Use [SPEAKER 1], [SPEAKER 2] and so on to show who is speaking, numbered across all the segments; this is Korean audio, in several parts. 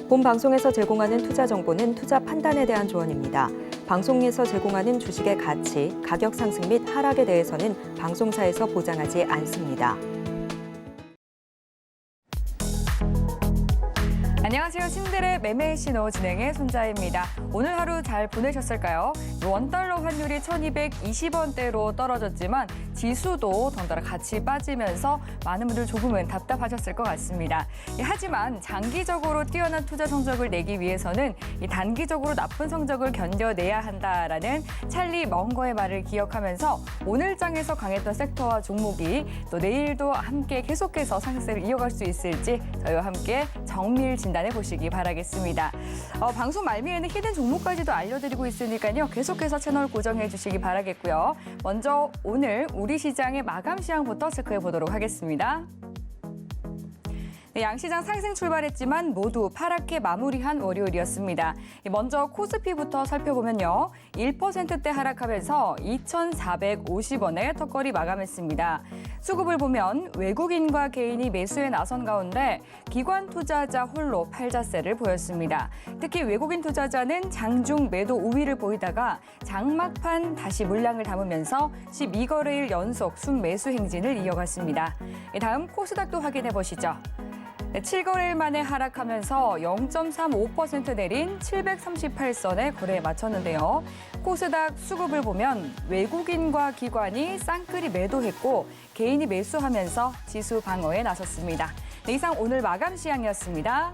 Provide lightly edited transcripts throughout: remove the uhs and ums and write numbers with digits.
[SPEAKER 1] 본 방송에서 제공하는 투자 정보는 투자 판단에 대한 조언입니다. 방송에서 제공하는 주식의 가치, 가격 상승 및 하락에 대해서는 방송사에서 보장하지 않습니다.
[SPEAKER 2] 안녕하세요. 신들의 매매 신호 진행의 손자입니다. 오늘 하루 잘 보내셨을까요? 원달러 환율이 1220원대로 떨어졌지만 지수도 덩달아 같이 빠지면서 많은 분들 조금은 답답하셨을 것 같습니다. 하지만 장기적으로 뛰어난 투자 성적을 내기 위해서는 단기적으로 나쁜 성적을 견뎌내야 한다라는 찰리 멍거의 말을 기억하면서 오늘 장에서 강했던 섹터와 종목이 또 내일도 함께 계속해서 상승세를 이어갈 수 있을지 저희와 함께 정밀 진단해 보시기 바라겠습니다. 방송 말미에는 히든 종목까지도 알려드리고 있으니까요. 계속해서 채널 고정해 주시기 바라겠고요. 먼저 오늘 우리 시장의 마감 시황부터 체크해 보도록 하겠습니다. 네, 양시장 상승 출발했지만 모두 파랗게 마무리한 월요일이었습니다. 먼저 코스피부터 살펴보면요. 1%대 하락하면서 2,450원에 턱걸이 마감했습니다. 수급을 보면 외국인과 개인이 매수에 나선 가운데 기관 투자자 홀로 팔자세를 보였습니다. 특히 외국인 투자자는 장중 매도 우위를 보이다가 장막판 다시 물량을 담으면서 12거래일 연속 순매수 행진을 이어갔습니다. 다음 코스닥도 확인해 보시죠. 7거래일 만에 하락하면서 0.35% 내린 738선에 거래에 마쳤는데요. 코스닥 수급을 보면 외국인과 기관이 쌍끌이 매도했고 개인이 매수하면서 지수 방어에 나섰습니다. 네, 이상 오늘 마감 시황이었습니다.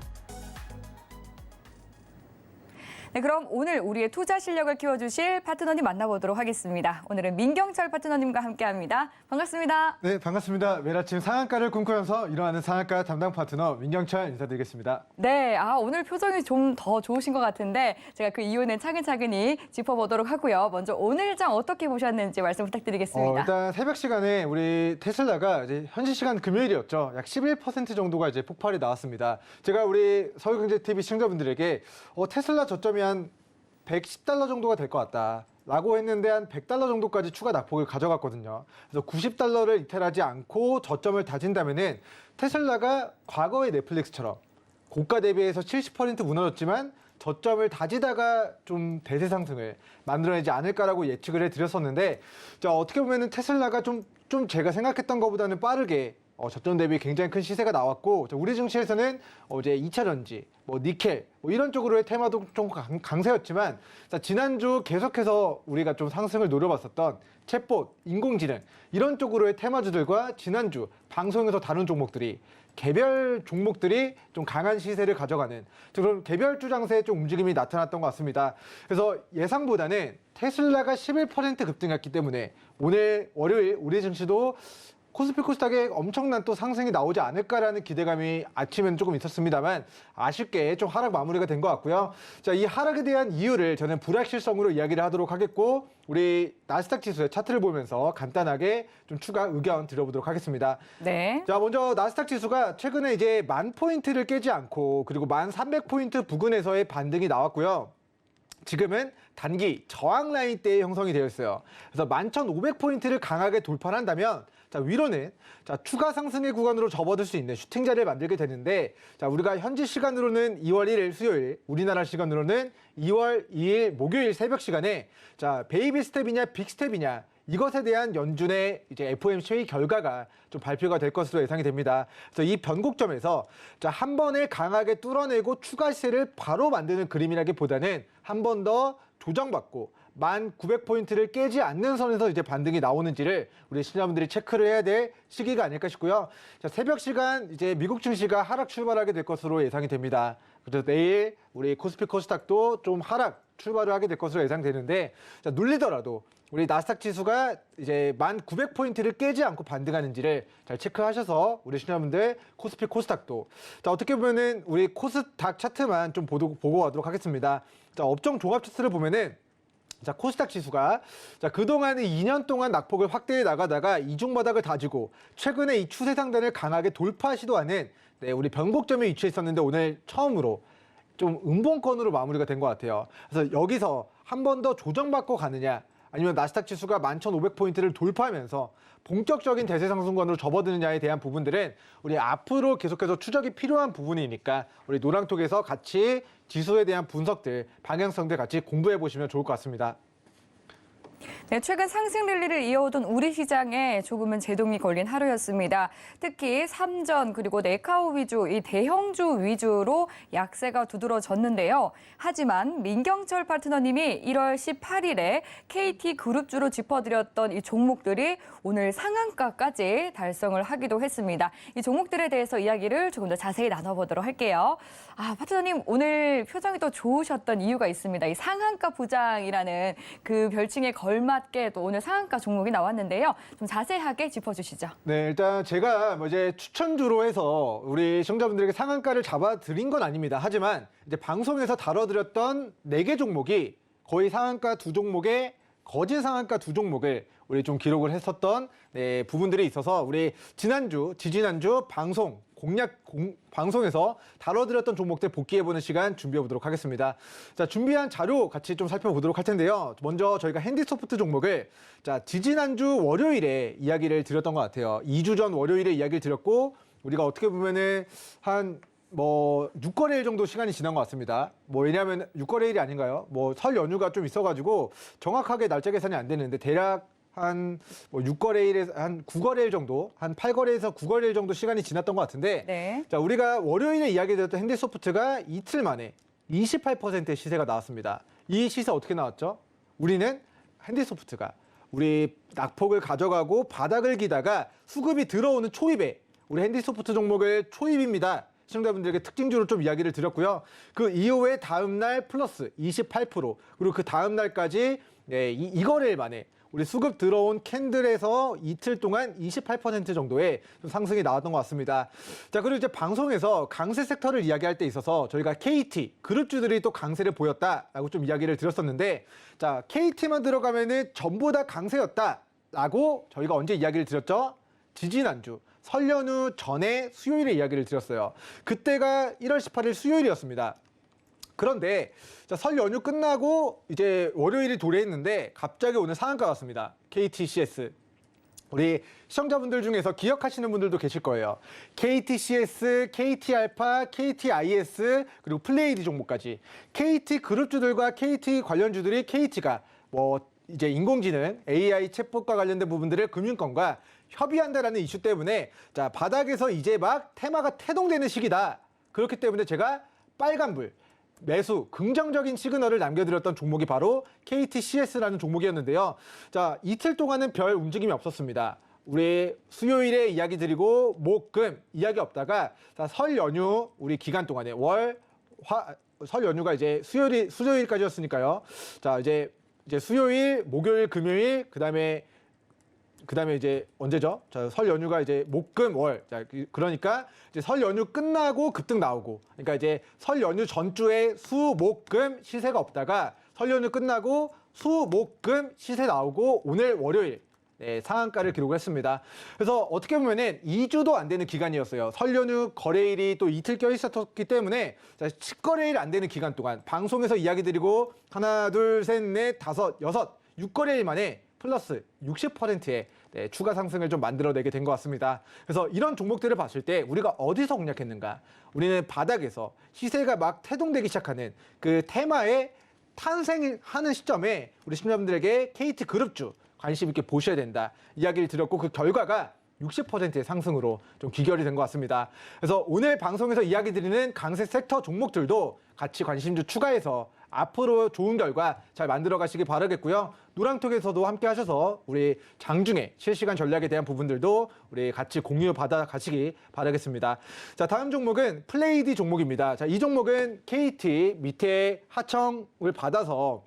[SPEAKER 2] 네, 그럼 오늘 우리의 투자 실력을 키워주실 파트너님 만나보도록 하겠습니다. 오늘은 민경철 파트너님과 함께합니다. 반갑습니다.
[SPEAKER 3] 네, 반갑습니다. 매일 아침 상한가를 꿈꾸면서 일어나는 상한가 담당 파트너 민경철 인사드리겠습니다.
[SPEAKER 2] 네, 오늘 표정이 좀 더 좋으신 것 같은데 제가 그 이유는 차근차근히 짚어보도록 하고요. 먼저 오늘 장 어떻게 보셨는지 말씀 부탁드리겠습니다.
[SPEAKER 3] 일단 새벽 시간에 우리 테슬라가 이제 현지 시간 금요일이었죠. 약 11% 정도가 이제 폭발이 나왔습니다. 제가 우리 서울경제TV 시청자분들에게 테슬라 저점이 한 $110 정도가 될 것 같다. 라고 했는데 한 $100 정도까지 추가 낙폭을 가져갔거든요. 그래서 $90를 이탈하지 않고 저점을 다진다면은 테슬라가 과거의 넷플릭스처럼 고가 대비해서 70% 무너졌지만 저점을 다지다가 좀 대세 상승을 만들어내지 않을까라고 예측을 해드렸었는데, 자, 어떻게 보면은 테슬라가 좀 제가 생각했던 것보다는 빠르게 저점 대비 굉장히 큰 시세가 나왔고, 우리 증시에서는 어제 2차 전지, 니켈 이런 쪽으로의 테마도 좀 강세였지만, 자, 지난주 계속해서 우리가 좀 상승을 노려봤었던 챗봇, 인공지능 이런 쪽으로의 테마주들과 지난주 방송에서 다룬 종목들이 개별 종목들이 좀 강한 시세를 가져가는 그런 개별주 장세의 좀 움직임이 나타났던 것 같습니다. 그래서 예상보다는 테슬라가 11% 급등했기 때문에 오늘 월요일 우리 증시도 코스피 코스닥에 엄청난 또 상승이 나오지 않을까라는 기대감이 아침에는 조금 있었습니다만 아쉽게 좀 하락 마무리가 된 것 같고요. 자, 이 하락에 대한 이유를 저는 불확실성으로 이야기를 하도록 하겠고, 우리 나스닥 지수의 차트를 보면서 간단하게 좀 추가 의견 드려보도록 하겠습니다.
[SPEAKER 2] 네.
[SPEAKER 3] 자, 먼저 나스닥 지수가 최근에 이제 1000포인트를 깨지 않고 그리고 1300포인트 부근에서의 반등이 나왔고요. 지금은 단기 저항 라인대에 형성이 되어 있어요. 그래서 11,500포인트를 강하게 돌파한다면 자, 위로는 자, 추가 상승의 구간으로 접어들 수 있는 슈팅 자리를 만들게 되는데, 자, 우리가 현지 시간으로는 2월 1일 수요일, 우리나라 시간으로는 2월 2일 목요일 새벽 시간에 자, 베이비 스텝이냐 빅 스텝이냐 이것에 대한 연준의 이제 FOMC 회의 결과가 좀 발표가 될 것으로 예상이 됩니다. 그래서 이 변곡점에서 자, 한 번에 강하게 뚫어내고 추가 시세를 바로 만드는 그림이라기보다는 한 번 더 조정받고 1900포인트를 깨지 않는 선에서 이제 반등이 나오는지를 우리 시청자분들이 체크를 해야 될 시기가 아닐까 싶고요. 자, 새벽 시간 이제 미국 증시가 하락 출발하게 될 것으로 예상이 됩니다. 그래서 내일 우리 코스피 코스닥도 좀 하락 출발을 하게 될 것으로 예상되는데, 자, 눌리더라도 우리 나스닥 지수가 이제 1900포인트를 깨지 않고 반등하는지를 잘 체크하셔서 우리 시청자분들 코스피 코스닥도, 자, 어떻게 보면은 우리 코스닥 차트만 좀 보고 가도록 하겠습니다. 자, 업종 종합 차트를 보면은 자, 코스닥 지수가 자, 그동안 2년 동안 낙폭을 확대해 나가다가 이중 바닥을 다지고 최근에 이 추세 상단을 강하게 돌파 시도하는 우리 변곡점에 위치해 있었는데 오늘 처음으로 좀 음봉권으로 마무리가 된 것 같아요. 그래서 여기서 한 번 더 조정받고 가느냐, 아니면 나스닥 지수가 11,500포인트를 돌파하면서 본격적인 대세 상승권으로 접어드느냐에 대한 부분들은 우리 앞으로 계속해서 추적이 필요한 부분이니까 우리 노랑톡에서 같이 지수에 대한 분석들, 방향성들 같이 공부해 보시면 좋을 것 같습니다.
[SPEAKER 2] 네, 최근 상승 랠리를 이어오던 우리 시장에 조금은 제동이 걸린 하루였습니다. 특히 삼전 그리고 네카오 위주, 이 대형주 위주로 약세가 두드러졌는데요. 하지만 민경철 파트너님이 1월 18일에 KT그룹주로 짚어드렸던 이 종목들이 오늘 상한가까지 달성을 하기도 했습니다. 이 종목들에 대해서 이야기를 조금 더 자세히 나눠보도록 할게요. 파트너님 오늘 표정이 또 좋으셨던 이유가 있습니다. 이 상한가 부장이라는 그 별칭에 걸맞게 또 오늘 상한가 종목이 나왔는데요. 좀 자세하게 짚어주시죠.
[SPEAKER 3] 네, 일단 제가 이제 추천주로 해서 우리 시청자분들에게 상한가를 잡아드린 건 아닙니다. 하지만 이제 방송에서 다뤄드렸던 4개 종목이 거의 상한가 2종목에 거짓 상한가 2종목을 우리 좀 기록을 했었던 부분들이 있어서 우리 지난주, 지지난주 방송에서 다뤄드렸던 종목들 복귀해보는 시간 준비해보도록 하겠습니다. 자, 준비한 자료 같이 좀 살펴보도록 할 텐데요. 먼저 저희가 핸디소프트 종목을 지지난주 월요일에 이야기를 드렸던 것 같아요. 2주 전 월요일에 이야기를 드렸고 우리가 어떻게 보면은 한 6거래일 정도 시간이 지난 것 같습니다. 왜냐하면 6거래일이 아닌가요? 설 연휴가 좀 있어가지고 정확하게 날짜 계산이 안 되는데 대략 한 6거래일에서 한 9거래일 정도, 한 8거래에서 9거래일 정도 시간이 지났던 것 같은데,
[SPEAKER 2] 네.
[SPEAKER 3] 자, 우리가 월요일에 이야기드렸던 핸디소프트가 이틀 만에 28%의 시세가 나왔습니다. 이 시세 어떻게 나왔죠? 우리는 핸디소프트가 우리 낙폭을 가져가고 바닥을 기다가 수급이 들어오는 초입에 우리 핸디소프트 종목을 초입입니다. 시청자분들에게 특징주로 좀 이야기를 드렸고요. 그 이후에 다음날 플러스 28%, 그리고 그 다음날까지 이 거래일 만에 우리 수급 들어온 캔들에서 이틀 동안 28% 정도의 상승이 나왔던 것 같습니다. 자, 그리고 이제 방송에서 강세 섹터를 이야기할 때 있어서 저희가 KT, 그룹주들이 또 강세를 보였다라고 좀 이야기를 드렸었는데, 자, KT만 들어가면은 전부 다 강세였다라고 저희가 언제 이야기를 드렸죠? 지지난주. 설 연휴 전에 수요일에 이야기를 드렸어요. 그때가 1월 18일 수요일이었습니다. 그런데 설 연휴 끝나고 이제 월요일이 도래했는데 갑자기 오늘 상한가 갔습니다. KTCS. 우리 시청자분들 중에서 기억하시는 분들도 계실 거예요. KTCS, KT알파, KTIS, 그리고 플레이디 종목까지. KT그룹주들과 KT 관련주들이 KT가 이제 인공지능, AI 챗봇과 관련된 부분들을 금융권과 협의한다라는 이슈 때문에 자, 바닥에서 이제 막 테마가 태동되는 시기다. 그렇기 때문에 제가 빨간불, 매수, 긍정적인 시그널을 남겨드렸던 종목이 바로 KTCS라는 종목이었는데요. 자, 이틀 동안은 별 움직임이 없었습니다. 우리 수요일에 이야기 드리고 목, 금 이야기 없다가 자, 설 연휴 우리 기간 동안에 설 연휴가 이제 수요일까지였으니까요. 자, 이제 수요일, 목요일, 금요일, 그다음에 이제 언제죠? 자, 설 연휴가 이제 목, 금, 월. 자, 그러니까 이제 설 연휴 끝나고 급등 나오고. 그러니까 이제 설 연휴 전주에 수, 목, 금 시세가 없다가 설 연휴 끝나고 수, 목, 금 시세 나오고 오늘 월요일 상한가를 기록을 했습니다. 그래서 어떻게 보면은 2주도 안 되는 기간이었어요. 설 연휴 거래일이 또 이틀 껴 있었기 때문에 10거래일 안 되는 기간 동안 방송에서 이야기 드리고 하나, 둘, 셋, 넷, 다섯, 여섯, 6거래일 만에 플러스 60%의 추가 상승을 좀 만들어내게 된 것 같습니다. 그래서 이런 종목들을 봤을 때 우리가 어디서 공략했는가? 우리는 바닥에서 시세가 막 태동되기 시작하는 그 테마에 탄생하는 시점에 우리 시청자분들에게 KT그룹주 관심 있게 보셔야 된다. 이야기를 드렸고 그 결과가 60%의 상승으로 좀 귀결이 된 것 같습니다. 그래서 오늘 방송에서 이야기 드리는 강세 섹터 종목들도 같이 관심주 추가해서 앞으로 좋은 결과 잘 만들어 가시기 바라겠고요. 노랑톡에서도 함께 하셔서 우리 장중에 실시간 전략에 대한 부분들도 우리 같이 공유 받아 가시기 바라겠습니다. 자, 다음 종목은 플레이디 종목입니다. 자, 이 종목은 KT 밑에 하청을 받아서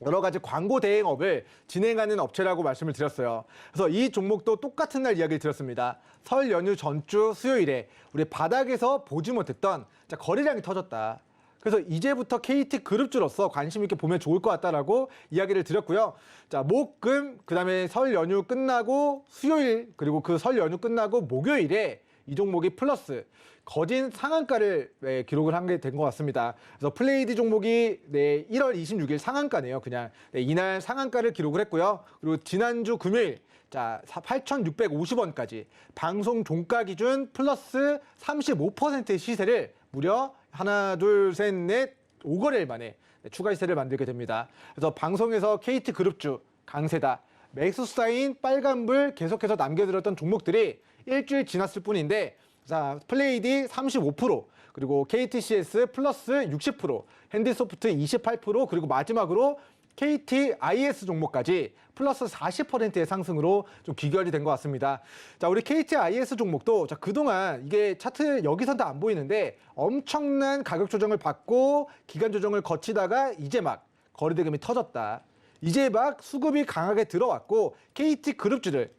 [SPEAKER 3] 여러 가지 광고 대행업을 진행하는 업체라고 말씀을 드렸어요. 그래서 이 종목도 똑같은 날 이야기를 드렸습니다. 설 연휴 전주 수요일에 우리 바닥에서 보지 못했던 거래량이 터졌다. 그래서 이제부터 KT그룹주로서 관심 있게 보면 좋을 것 같다라고 이야기를 드렸고요. 자, 목, 금, 그다음에 설 연휴 끝나고 수요일, 그리고 그 설 연휴 끝나고 목요일에 이 종목이 플러스 거진 상한가를 기록을 한 게 된 것 같습니다. 그래서 플레이드 종목이 1월 26일 상한가네요. 그냥 이날 상한가를 기록을 했고요. 그리고 지난주 금요일 8,650원까지 방송 종가 기준 플러스 35%의 시세를 무려 하나, 둘, 셋, 넷, 5거래일 만에 추가 시세를 만들게 됩니다. 그래서 방송에서 KT그룹주 강세다, 매수 사인 빨간불 계속해서 남겨드렸던 종목들이 일주일 지났을 뿐인데 자, 플레이디 35%, 그리고 KTCS 플러스 60%, 핸드소프트 28%, 그리고 마지막으로 KTIS 종목까지 플러스 40%의 상승으로 좀 귀결이 된 것 같습니다. 자, 우리 KTIS 종목도 자, 그동안 이게 차트 여기선 다 안 보이는데 엄청난 가격 조정을 받고 기간 조정을 거치다가 이제 막 거래대금이 터졌다. 이제 막 수급이 강하게 들어왔고 KT그룹주들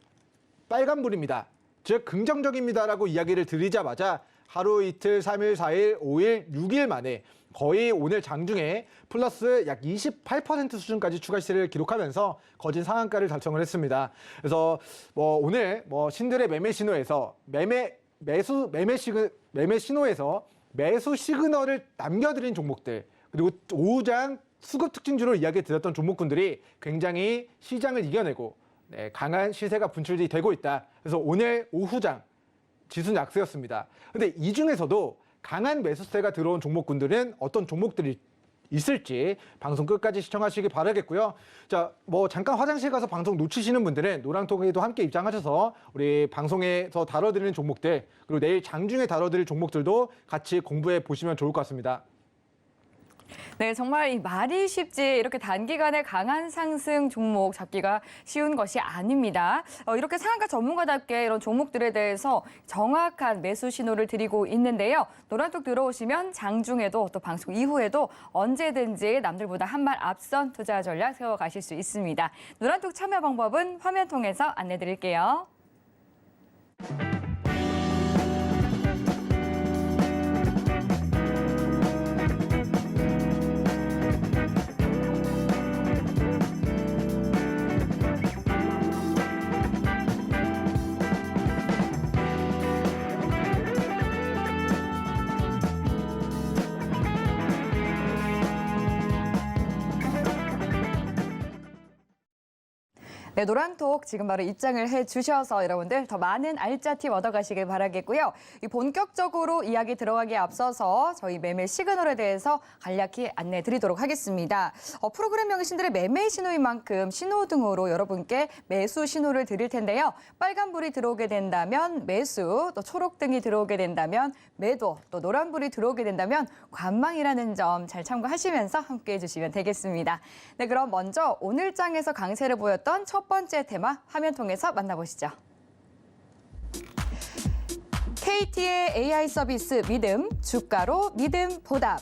[SPEAKER 3] 빨간불입니다. 즉 긍정적입니다라고 이야기를 드리자마자 하루 이틀, 3일, 4일, 5일, 6일 만에 거의 오늘 장중에 플러스 약 28% 수준까지 추가 시세를 기록하면서 거진 상한가를 달성을 했습니다. 그래서 오늘 신들의 매매 신호에서 매매 신호에서 매수 시그널을 남겨드린 종목들, 그리고 오후장 수급 특징주로 이야기 드렸던 종목군들이 굉장히 시장을 이겨내고 강한 시세가 분출이 되고 있다. 그래서 오늘 오후장 지수는 약세였습니다. 근데 이 중에서도 강한 매수세가 들어온 종목군들은 어떤 종목들이 있을지 방송 끝까지 시청하시기 바라겠고요. 자, 잠깐 화장실 가서 방송 놓치시는 분들은 노랑톡에도 함께 입장하셔서 우리 방송에서 다뤄드리는 종목들, 그리고 내일 장중에 다뤄드릴 종목들도 같이 공부해 보시면 좋을 것 같습니다.
[SPEAKER 2] 네, 정말 이 말이 쉽지 이렇게 단기간에 강한 상승 종목 잡기가 쉬운 것이 아닙니다. 이렇게 상한가 전문가답게 이런 종목들에 대해서 정확한 매수 신호를 드리고 있는데요. 노란톡 들어오시면 장중에도 또 방송 이후에도 언제든지 남들보다 한 발 앞선 투자 전략 세워가실 수 있습니다. 노란톡 참여 방법은 화면 통해서 안내드릴게요. 네, 노란톡 지금 바로 입장을 해주셔서 여러분들 더 많은 알짜 팁 얻어가시길 바라겠고요. 이 본격적으로 이야기 들어가기에 앞서서 저희 매매 시그널에 대해서 간략히 안내 드리도록 하겠습니다. 프로그램 명신들의 매매 신호인 만큼 신호등으로 여러분께 매수 신호를 드릴 텐데요. 빨간불이 들어오게 된다면 매수, 또 초록등이 들어오게 된다면 매도, 또 노란불이 들어오게 된다면 관망이라는 점 잘 참고하시면서 함께해 주시면 되겠습니다. 네, 그럼 먼저 오늘 장에서 강세를 보였던 첫 번째 테마 화면 통해서 만나보시죠. KT의 AI 서비스 믿음, 주가로 믿음 보답.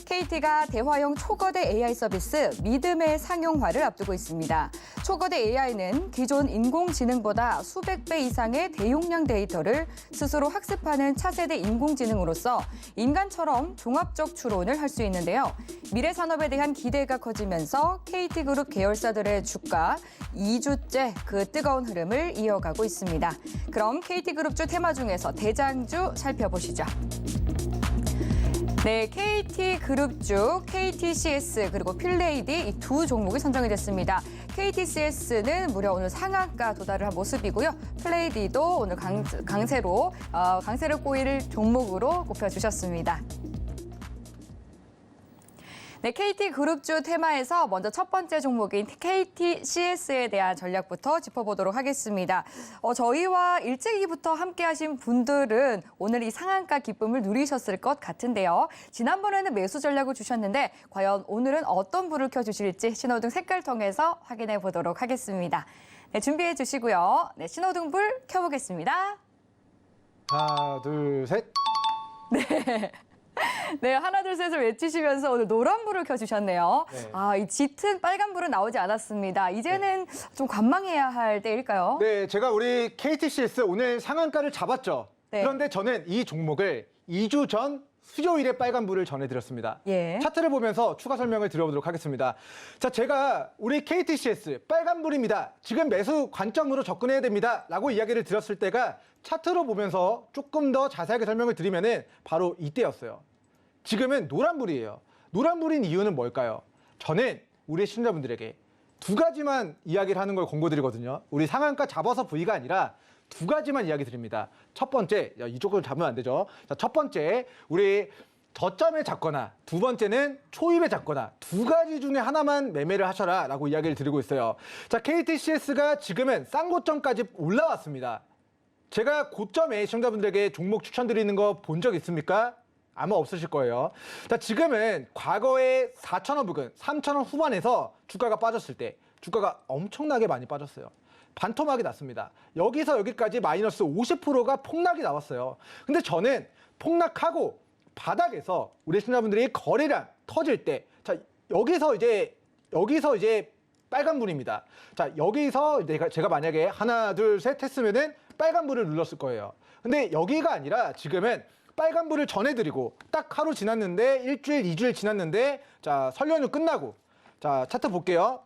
[SPEAKER 2] KT가 대화형 초거대 AI 서비스 믿음의 상용화를 앞두고 있습니다. 초거대 AI는 기존 인공지능보다 수백 배 이상의 대용량 데이터를 스스로 학습하는 차세대 인공지능으로서 인간처럼 종합적 추론을 할 수 있는데요. 미래 산업에 대한 기대가 커지면서 KT그룹 계열사들의 주가 2주째 그 뜨거운 흐름을 이어가고 있습니다. 그럼 KT그룹주 테마 중에서 대장주 살펴보시죠. 네, KT그룹주, KTCS 그리고 플레이디 이 두 종목이 선정이 됐습니다. KTCS는 무려 오늘 상한가 도달을 한 모습이고요. 플레이디도 오늘 강세를 꼬일 종목으로 꼽혀주셨습니다. 네, KT그룹주 테마에서 먼저 첫 번째 종목인 KTCS에 대한 전략부터 짚어보도록 하겠습니다. 저희와 일찍이부터 함께하신 분들은 오늘 이 상한가 기쁨을 누리셨을 것 같은데요. 지난번에는 매수 전략을 주셨는데 과연 오늘은 어떤 불을 켜주실지 신호등 색깔 통해서 확인해 보도록 하겠습니다. 네, 준비해 주시고요. 네, 신호등 불 켜보겠습니다.
[SPEAKER 3] 하나, 둘, 셋.
[SPEAKER 2] 네. 네, 하나, 둘, 셋을 외치시면서 오늘 노란불을 켜주셨네요.
[SPEAKER 3] 네.
[SPEAKER 2] 이 짙은 빨간불은 나오지 않았습니다. 이제는 좀 관망해야 할 때일까요?
[SPEAKER 3] 네, 제가 우리 KTCS 오늘 상한가를 잡았죠.
[SPEAKER 2] 네.
[SPEAKER 3] 그런데 저는 이 종목을 2주 전 수요일에 빨간불을 전해드렸습니다.
[SPEAKER 2] 예.
[SPEAKER 3] 차트를 보면서 추가 설명을 드려보도록 하겠습니다. 자, 제가 우리 KTCS 빨간불입니다. 지금 매수 관점으로 접근해야 됩니다. 라고 이야기를 드렸을 때가 차트로 보면서 조금 더 자세하게 설명을 드리면은 바로 이때였어요. 지금은 노란불이에요. 노란불인 이유는 뭘까요? 저는 우리 시청자분들에게 두 가지만 이야기를 하는 걸 권고드리거든요. 우리 상한가 잡아서 V가 아니라 두 가지만 이야기 드립니다. 첫 번째, 이쪽으로 잡으면 안 되죠. 자, 첫 번째, 우리 저점에 잡거나 두 번째는 초입에 잡거나 두 가지 중에 하나만 매매를 하셔라 라고 이야기를 드리고 있어요. 자, KTCS가 지금은 싼 고점까지 올라왔습니다. 제가 고점에 시청자분들에게 종목 추천드리는 거 본 적 있습니까? 아마 없으실 거예요. 자, 지금은 과거에 4,000원 부근, 3,000원 후반에서 주가가 빠졌을 때 주가가 엄청나게 많이 빠졌어요. 반토막이 났습니다. 여기서 여기까지 마이너스 50%가 폭락이 나왔어요. 근데 저는 폭락하고 바닥에서 우리 시청자분들이 거래량 터질 때, 자, 여기서 이제 빨간불입니다. 자, 여기서 제가 만약에 하나, 둘, 셋 했으면은 빨간불을 눌렀을 거예요. 근데 여기가 아니라 지금은 빨간불을 전해드리고 딱 하루 지났는데 일주일, 2주일 지났는데 자, 설 연휴 끝나고 자, 차트 볼게요.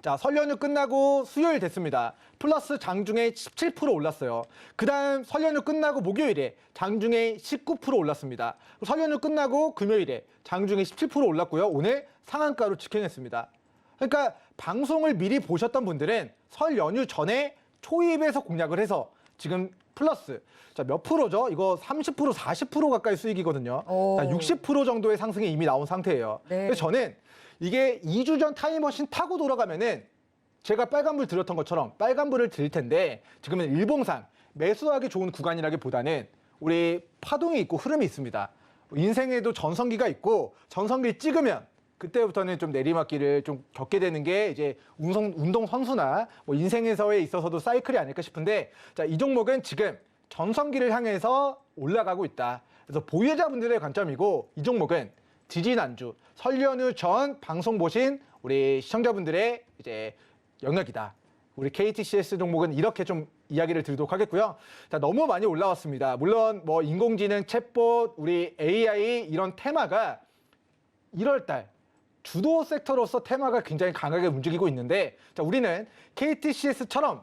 [SPEAKER 3] 자, 설 연휴 끝나고 수요일 됐습니다. 플러스 장중에 17% 올랐어요. 그 다음 설 연휴 끝나고 목요일에 장중에 19% 올랐습니다. 설 연휴 끝나고 금요일에 장중에 17% 올랐고요. 오늘 상한가로 직행했습니다. 그러니까 방송을 미리 보셨던 분들은 설 연휴 전에 초입에서 공략을 해서 지금 플러스 자, 몇 프로죠? 이거 30%, 40% 가까이 수익이거든요. 자, 60% 정도의 상승이 이미 나온 상태예요.
[SPEAKER 2] 네.
[SPEAKER 3] 그래서 저는 이게 2주 전 타임머신 타고 돌아가면은 제가 빨간불 드렸던 것처럼 빨간불을 드릴 텐데 지금은 일봉상 매수하기 좋은 구간이라기보다는 우리 파동이 있고 흐름이 있습니다. 인생에도 전성기가 있고 전성기를 찍으면 그때부터는 좀 내리막길을 좀 겪게 되는 게 이제 운동 선수나 뭐 인생에서에 있어서도 사이클이 아닐까 싶은데 자, 이 종목은 지금 전성기를 향해서 올라가고 있다. 그래서 보유자분들의 관점이고 이 종목은 지지난주 설 연휴 전 방송 보신 우리 시청자분들의 이제 영역이다. 우리 KTCS 종목은 이렇게 좀 이야기를 드리도록 하겠고요. 자, 너무 많이 올라왔습니다. 물론 뭐 인공지능, 챗봇, 우리 AI 이런 테마가 1월 달 주도 섹터로서 테마가 굉장히 강하게 움직이고 있는데 자, 우리는 KTCS처럼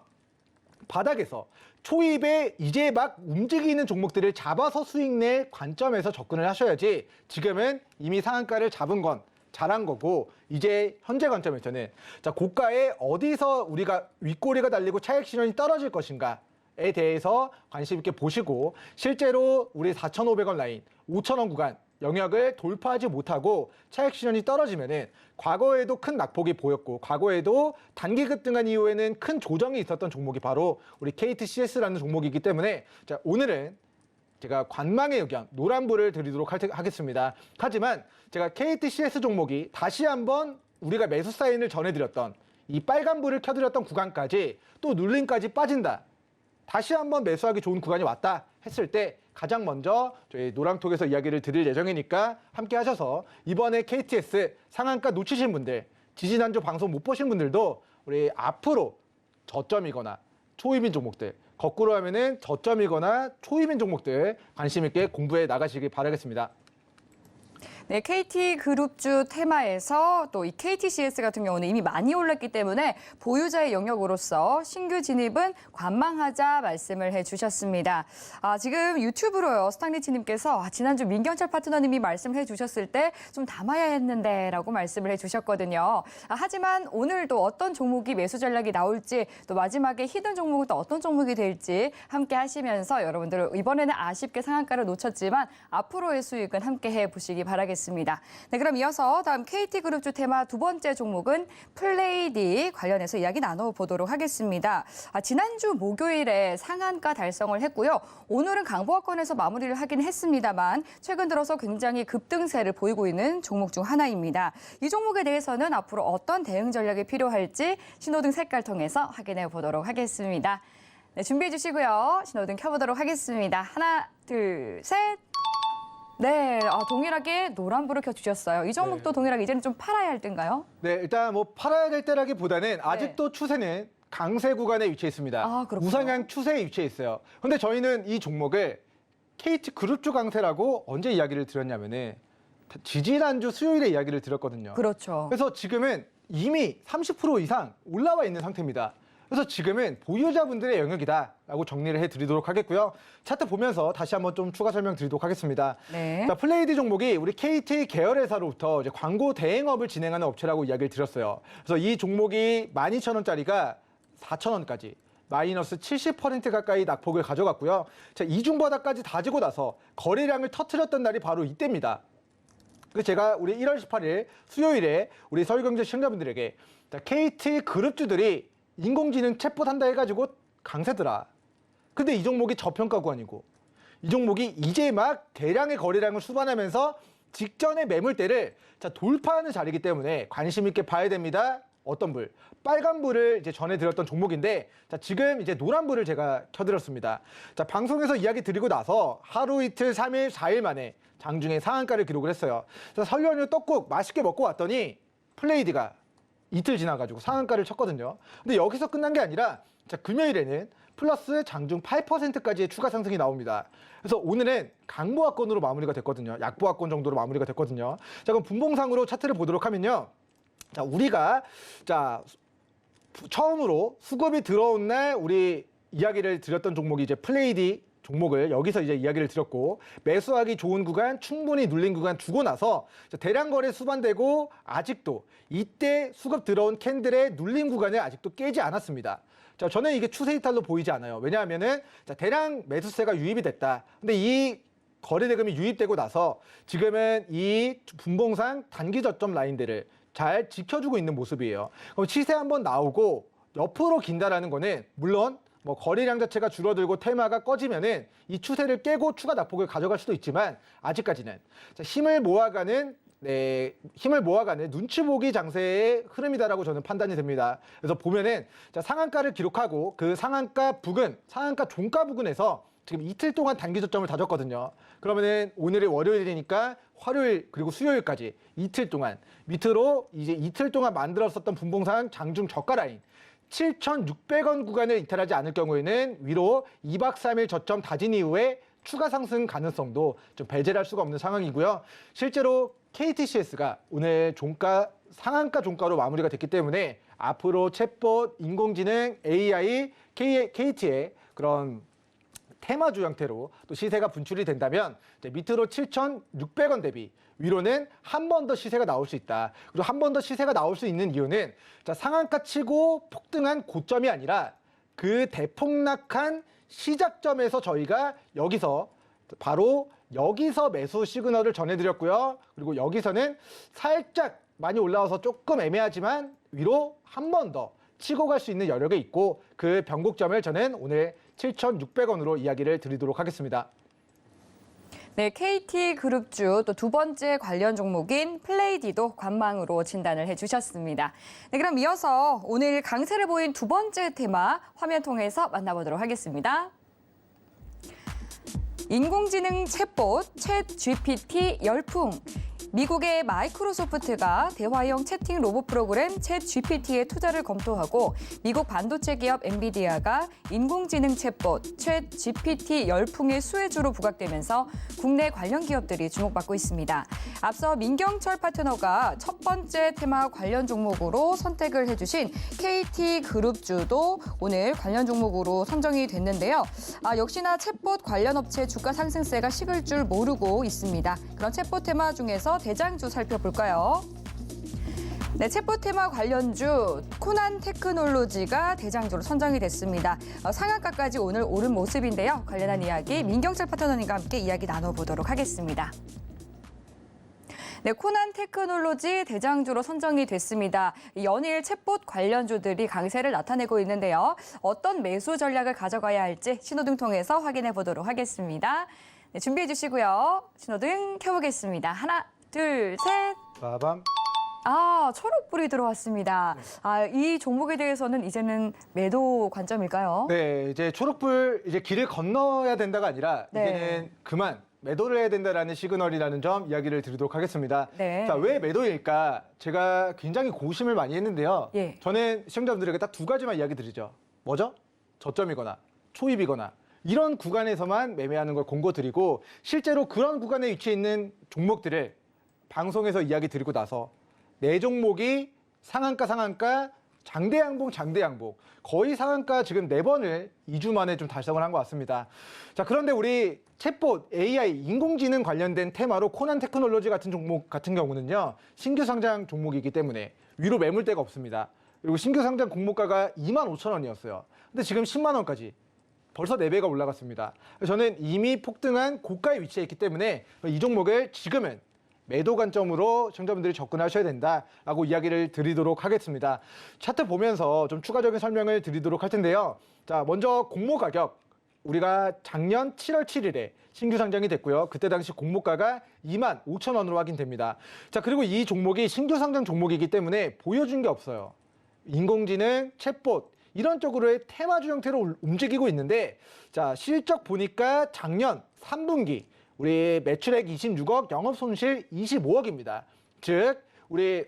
[SPEAKER 3] 바닥에서 초입에 이제 막 움직이는 종목들을 잡아서 수익 낼 관점에서 접근을 하셔야지 지금은 이미 상한가를 잡은 건 잘한 거고 이제 현재 관점에서는 자, 고가에 어디서 우리가 윗꼬리가 달리고 차익 실현이 떨어질 것인가에 대해서 관심 있게 보시고 실제로 우리 4,500원 라인, 5,000원 구간 영역을 돌파하지 못하고 차익 실현이 떨어지면은 과거에도 큰 낙폭이 보였고 과거에도 단기 급등한 이후에는 큰 조정이 있었던 종목이 바로 우리 KTCS라는 종목이기 때문에 자, 오늘은 제가 관망의 의견, 노란불을 드리도록 하겠습니다. 하지만 제가 KTCS 종목이 다시 한번 우리가 매수 사인을 전해드렸던 이 빨간불을 켜드렸던 구간까지 또 눌림까지 빠진다. 다시 한번 매수하기 좋은 구간이 왔다 했을 때 가장 먼저 저희 노랑톡에서 이야기를 드릴 예정이니까 함께 하셔서 이번에 KTS 상한가 놓치신 분들, 지지난주 방송 못 보신 분들도 우리 앞으로 저점이거나 초입인 종목들, 거꾸로 하면은 저점이거나 초입인 종목들 관심 있게 공부해 나가시길 바라겠습니다.
[SPEAKER 2] 네, KT그룹주 테마에서 또 이 KTCS 같은 경우는 이미 많이 올랐기 때문에 보유자의 영역으로서 신규 진입은 관망하자 말씀을 해주셨습니다. 지금 유튜브로요, 스탕리치님께서 지난주 민경철 파트너님이 말씀을 해주셨을 때 좀 담아야 했는데 라고 말씀을 해주셨거든요. 하지만 오늘도 어떤 종목이 매수 전략이 나올지 또 마지막에 히든 종목은 또 어떤 종목이 될지 함께 하시면서 여러분들 이번에는 아쉽게 상한가를 놓쳤지만 앞으로의 수익은 함께 해보시기 바라겠습니다. 네, 그럼 이어서 다음 KT그룹주 테마 두 번째 종목은 플레이디 관련해서 이야기 나눠보도록 하겠습니다. 지난주 목요일에 상한가 달성을 했고요. 오늘은 강보합권에서 마무리를 하긴 했습니다만 최근 들어서 굉장히 급등세를 보이고 있는 종목 중 하나입니다. 이 종목에 대해서는 앞으로 어떤 대응 전략이 필요할지 신호등 색깔 통해서 확인해 보도록 하겠습니다. 네, 준비해 주시고요. 신호등 켜보도록 하겠습니다. 하나, 둘, 셋. 네, 동일하게 노란불을 켜주셨어요. 이 종목도 동일하게 이제는 좀 팔아야 할 때인가요?
[SPEAKER 3] 네, 일단 뭐 팔아야 될 때라기보다는 아직도 추세는 강세 구간에 위치해 있습니다.
[SPEAKER 2] 그렇군요.
[SPEAKER 3] 우상향 추세에 위치해 있어요. 근데 저희는 이 종목을 KT 그룹주 강세라고 언제 이야기를 드렸냐면은 지지난주 수요일에 이야기를 드렸거든요.
[SPEAKER 2] 그렇죠.
[SPEAKER 3] 그래서 지금은 이미 30% 이상 올라와 있는 상태입니다. 그래서 지금은 보유자분들의 영역이다라고 정리를 해드리도록 하겠고요. 차트 보면서 다시 한번 좀 추가 설명드리도록 하겠습니다.
[SPEAKER 2] 네.
[SPEAKER 3] 자, 플레이드 종목이 우리 KT 계열회사로부터 이제 광고 대행업을 진행하는 업체라고 이야기를 드렸어요. 그래서 이 종목이 12,000원짜리가 4,000원까지 마이너스 70% 가까이 낙폭을 가져갔고요. 자, 이중바닥까지 다지고 나서 거래량을 터트렸던 날이 바로 이때입니다. 그래서 제가 우리 1월 18일 수요일에 우리 서울경제 시청자분들에게 자, KT 그룹주들이 인공지능 챗봇 한다 해가지고 강세더라. 근데 이 종목이 저평가 구간이고 이 종목이 이제 막 대량의 거래량을 수반하면서 직전의 매물대를 자, 돌파하는 자리이기 때문에 관심 있게 봐야 됩니다. 어떤 불? 빨간 불을 이제 전해드렸던 종목인데 자, 지금 이제 노란 불을 제가 켜드렸습니다. 자, 방송에서 이야기 드리고 나서 하루 이틀 3일 4일 만에 장중에 상한가를 기록을 했어요. 자, 설 연휴 떡국 맛있게 먹고 왔더니 플레이드가 이틀 지나가지고 상한가를 쳤거든요. 근데 여기서 끝난 게 아니라 자, 금요일에는 플러스 장중 8%까지의 추가 상승이 나옵니다. 그래서 오늘은 강보합권으로 마무리가 됐거든요. 약보합권 정도로 마무리가 됐거든요. 자, 그럼 분봉상으로 차트를 보도록 하면요. 자, 우리가 자 처음으로 수급이 들어온 날 우리 이야기를 드렸던 종목이 이제 플레이디 종목을 여기서 이제 이야기를 드렸고 매수하기 좋은 구간, 충분히 눌린 구간 주고 나서 대량 거래 수반되고 아직도 이때 수급 들어온 캔들의 눌린 구간을 아직도 깨지 않았습니다. 자, 저는 이게 추세 이탈로 보이지 않아요. 왜냐하면은 자, 대량 매수세가 유입이 됐다. 근데 이 거래 대금이 유입되고 나서 지금은 이 분봉상 단기 저점 라인들을 잘 지켜주고 있는 모습이에요. 그럼 시세 한번 나오고 옆으로 긴다라는 거는 물론 뭐 거래량 자체가 줄어들고 테마가 꺼지면은 이 추세를 깨고 추가 낙폭을 가져갈 수도 있지만 아직까지는 자, 힘을 모아가는 눈치 보기 장세의 흐름이다라고 저는 판단이 됩니다. 그래서 보면은 자, 상한가를 기록하고 그 상한가 부근, 상한가 종가 부근에서 지금 이틀 동안 단기 저점을 다졌거든요. 그러면은 오늘이 월요일이니까 화요일 그리고 수요일까지 이틀 동안 밑으로 이제 이틀 동안 만들었었던 분봉상 장중 저가 라인 7,600원 구간을 이탈하지 않을 경우에는 위로 2박 3일 저점 다진 이후에 추가 상승 가능성도 좀 배제할 수가 없는 상황이고요. 실제로 KTCS가 오늘 종가 상한가 종가로 마무리가 됐기 때문에 앞으로 챗봇, 인공지능, AI, KT의 그런 테마주 형태로 또 시세가 분출이 된다면 이제 밑으로 7,600원 대비 위로는 한 번 더 시세가 나올 수 있다. 그리고 한 번 더 시세가 나올 수 있는 이유는 자, 상한가 치고 폭등한 고점이 아니라 그 대폭락한 시작점에서 저희가 여기서 바로 여기서 매수 시그널을 전해드렸고요. 그리고 여기서는 살짝 많이 올라와서 조금 애매하지만 위로 한 번 더 치고 갈 수 있는 여력이 있고 그 변곡점을 저는 오늘 7,600원으로 이야기를 드리도록 하겠습니다.
[SPEAKER 2] 네, KT그룹주 또 두 번째 관련 종목인 플레이디도 관망으로 진단을 해주셨습니다. 네, 그럼 이어서 오늘 강세를 보인 두 번째 테마 화면 통해서 만나보도록 하겠습니다. 인공지능 챗봇 챗 GPT 열풍. 미국의 마이크로소프트가 대화형 채팅 로봇 프로그램 챗 GPT에 투자를 검토하고 미국 반도체 기업 엔비디아가 인공지능 챗봇 챗 GPT 열풍의 수혜주로 부각되면서 국내 관련 기업들이 주목받고 있습니다. 앞서 민경철 파트너가 첫 번째 테마 관련 종목으로 선택을 해주신 KT그룹주도 오늘 관련 종목으로 선정이 됐는데요. 역시나 챗봇 관련 업체 주가 상승세가 식을 줄 모르고 있습니다. 그런 챗봇 테마 중에서 대장주 살펴볼까요? 네, 챗봇 테마 관련주 코난 테크놀로지가 대장주로 선정이 됐습니다. 상한가까지 오늘 오른 모습인데요. 관련한 이야기 민경철 파트너님과 함께 이야기 나눠보도록 하겠습니다. 네, 코난 테크놀로지 대장주로 선정이 됐습니다. 연일 챗봇 관련주들이 강세를 나타내고 있는데요. 어떤 매수 전략을 가져가야 할지 신호등 통해서 확인해 보도록 하겠습니다. 네, 준비해 주시고요. 신호등 켜보겠습니다. 하나, 둘, 셋.
[SPEAKER 3] 빠밤.
[SPEAKER 2] 초록불이 들어왔습니다. 이 종목에 대해서는 이제는 매도 관점일까요?
[SPEAKER 3] 네, 이제 초록불 이제 길을 건너야 된다가 아니라
[SPEAKER 2] 네.
[SPEAKER 3] 이제는 그만 매도를 해야 된다라는 시그널이라는 점 이야기를 드리도록 하겠습니다.
[SPEAKER 2] 네.
[SPEAKER 3] 자, 왜 매도일까? 제가 굉장히 고심을 많이 했는데요.
[SPEAKER 2] 예.
[SPEAKER 3] 저는 시청자분들에게 딱 두 가지만 이야기 드리죠. 뭐죠? 저점이거나 초입이거나 이런 구간에서만 매매하는 걸 권고드리고 실제로 그런 구간에 위치해 있는 종목들을 방송에서 이야기 드리고 나서 네 종목이 상한가 장대 양봉 거의 상한가 지금 4번을 2주 만에 좀 달성을 한 것 같습니다. 자, 그런데 우리 챗봇 AI 인공지능 관련된 테마로 코난 테크놀로지 같은 종목 같은 경우는요, 신규 상장 종목이기 때문에 위로 매물대가 없습니다. 그리고 신규 상장 공모가가 25,000원이었어요. 근데 지금 10만 원까지 벌써 4배가 올라갔습니다. 저는 이미 폭등한 고가에 위치해 있기 때문에 이 종목을 지금은 매도 관점으로 시청자분들이 접근하셔야 된다라고 이야기를 드리도록 하겠습니다. 차트 보면서 좀 추가적인 설명을 드리도록 할 텐데요. 자, 먼저 공모 가격. 우리가 작년 7월 7일에 신규 상장이 됐고요. 그때 당시 공모가가 25,000원으로 확인됩니다. 자, 그리고 이 종목이 신규 상장 종목이기 때문에 보여준 게 없어요. 인공지능, 챗봇 이런 쪽으로의 테마주 형태로 움직이고 있는데, 자, 실적 보니까 작년 3분기 우리 매출액 26억, 영업 손실 25억입니다. 즉, 우리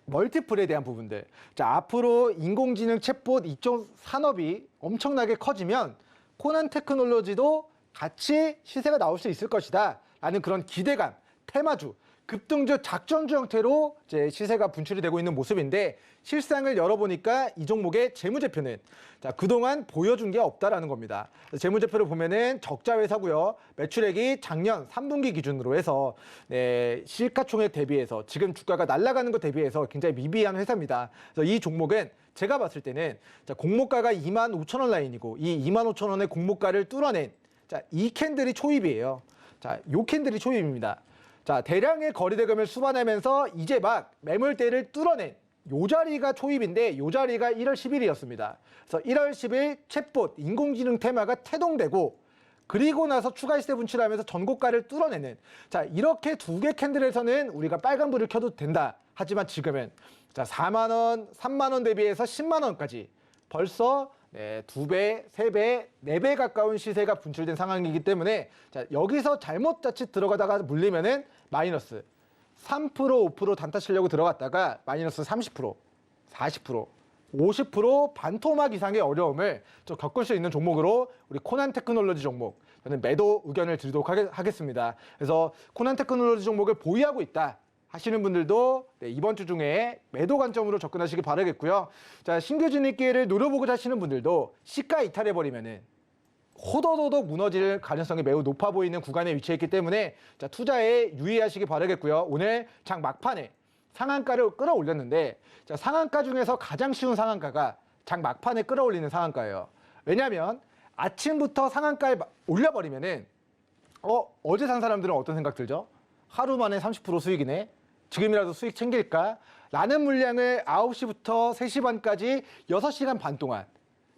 [SPEAKER 3] 멀티플에 대한 부분들. 자, 앞으로 인공지능 챗봇 이쪽 산업이 엄청나게 커지면 코난 테크놀로지도 같이 시세가 나올 수 있을 것이다 라는 그런 기대감, 테마주, 급등주, 작전주 형태로 이제 시세가 분출이 되고 있는 모습인데, 실상을 열어보니까 이 종목의 재무제표는 자, 그동안 보여준 게 없다라는 겁니다. 재무제표를 보면은 적자 회사고요. 매출액이 작년 3분기 기준으로 해서 시가총액 대비해서 지금 주가가 날아가는 것 대비해서 굉장히 미비한 회사입니다. 그래서 이 종목은 제가 봤을 때는 자, 공모가가 25,000원 라인이고 이 25,000원의 공모가를 뚫어낸 자, 이 캔들이 초입이에요. 자, 요 캔들이 초입입니다. 자, 대량의 거래대금을 수반하면서 이제 막 매물대를 뚫어낸 요 자리가 초입인데 요 자리가 1월 10일이었습니다. 그래서 1월 10일 챗봇 인공지능 테마가 태동되고 그리고 나서 추가 시세 분출하면서 전고가를 뚫어내는 자, 이렇게 두 개 캔들에서는 우리가 빨간불을 켜도 된다. 하지만 지금은 자, 4만 원, 3만 원 대비해서 10만 원까지 벌써 2배, 3배, 4배 가까운 시세가 분출된 상황이기 때문에 자, 여기서 잘못 자칫 들어가다가 물리면은 마이너스 3%, 5% 단타 치려고 들어갔다가 마이너스 30%, 40%, 50% 반토막 이상의 어려움을 좀 겪을 수 있는 종목으로 우리 코난 테크놀로지 종목 저는 매도 의견을 드리도록 하겠습니다. 그래서 코난 테크놀로지 종목을 보유하고 있다 하시는 분들도 이번 주 중에 매도 관점으로 접근하시기 바라겠고요. 자, 신규 진입 기회를 노려보고자 하시는 분들도 시가 이탈해버리면은 호더더더 무너질 가능성이 매우 높아 보이는 구간에 위치했기 때문에 자, 투자에 유의하시기 바라겠고요. 오늘 장 막판에 상한가를 끌어올렸는데 자, 상한가 중에서 가장 쉬운 상한가가 장 막판에 끌어올리는 상한가예요. 왜냐하면 아침부터 상한가에 올려버리면은 어제 산 사람들은 어떤 생각 들죠? 하루 만에 30% 수익이네. 지금이라도 수익 챙길까? 라는 물량을 9시부터 3시 반까지 6시간 반 동안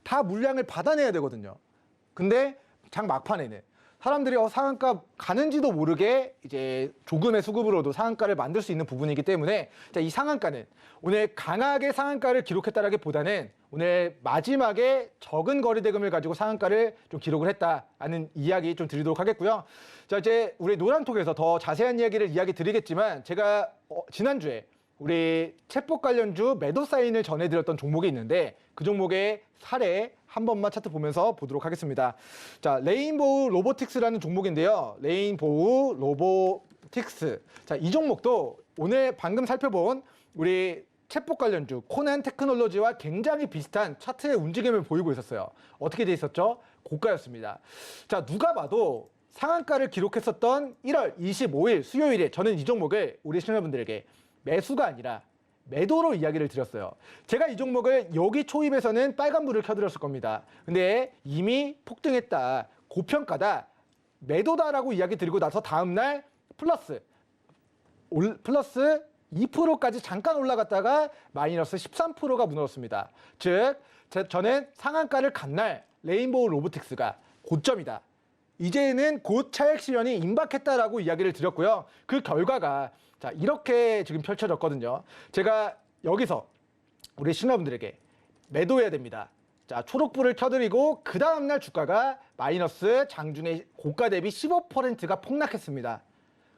[SPEAKER 3] 다 물량을 받아내야 되거든요. 근데 장 막판에는 사람들이 상한가 가는지도 모르게 이제 조금의 수급으로도 상한가를 만들 수 있는 부분이기 때문에 자, 이 상한가는 오늘 강하게 상한가를 기록했다라기보다는 오늘 마지막에 적은 거래대금을 가지고 상한가를 좀 기록을 했다라는 이야기 좀 드리도록 하겠고요. 자, 이제 우리 노란톡에서 더 자세한 이야기를 이야기 드리겠지만 제가 지난주에 우리 챗봇 관련주 매도 사인을 전해드렸던 종목이 있는데 그 종목의 사례 한 번만 차트 보면서 보도록 하겠습니다. 자, 레인보우 로보틱스라는 종목인데요. 레인보우 로보틱스. 자, 이 종목도 오늘 방금 살펴본 우리 챗봇 관련주 코난 테크놀로지와 굉장히 비슷한 차트의 움직임을 보이고 있었어요. 어떻게 돼 있었죠? 고가였습니다. 자, 누가 봐도 상한가를 기록했었던 1월 25일 수요일에 저는 이 종목을 우리 시청자분들에게 매수가 아니라 매도로 이야기를 드렸어요. 제가 이 종목을 여기 초입에서는 빨간불을 켜드렸을 겁니다. 근데 이미 폭등했다, 고평가다, 매도다라고 이야기 드리고 나서 다음날 플러스 2%까지 잠깐 올라갔다가 마이너스 13%가 무너졌습니다. 즉, 저는 상한가를 간 날 레인보우 로보틱스가 고점이다. 이제는 곧 차익 실현이 임박했다라고 이야기를 드렸고요. 그 결과가 자, 이렇게 지금 펼쳐졌거든요. 제가 여기서 우리 신화분들에게 매도해야 됩니다. 자, 초록불을 켜드리고 그 다음날 주가가 마이너스 장중에 고가 대비 15%가 폭락했습니다.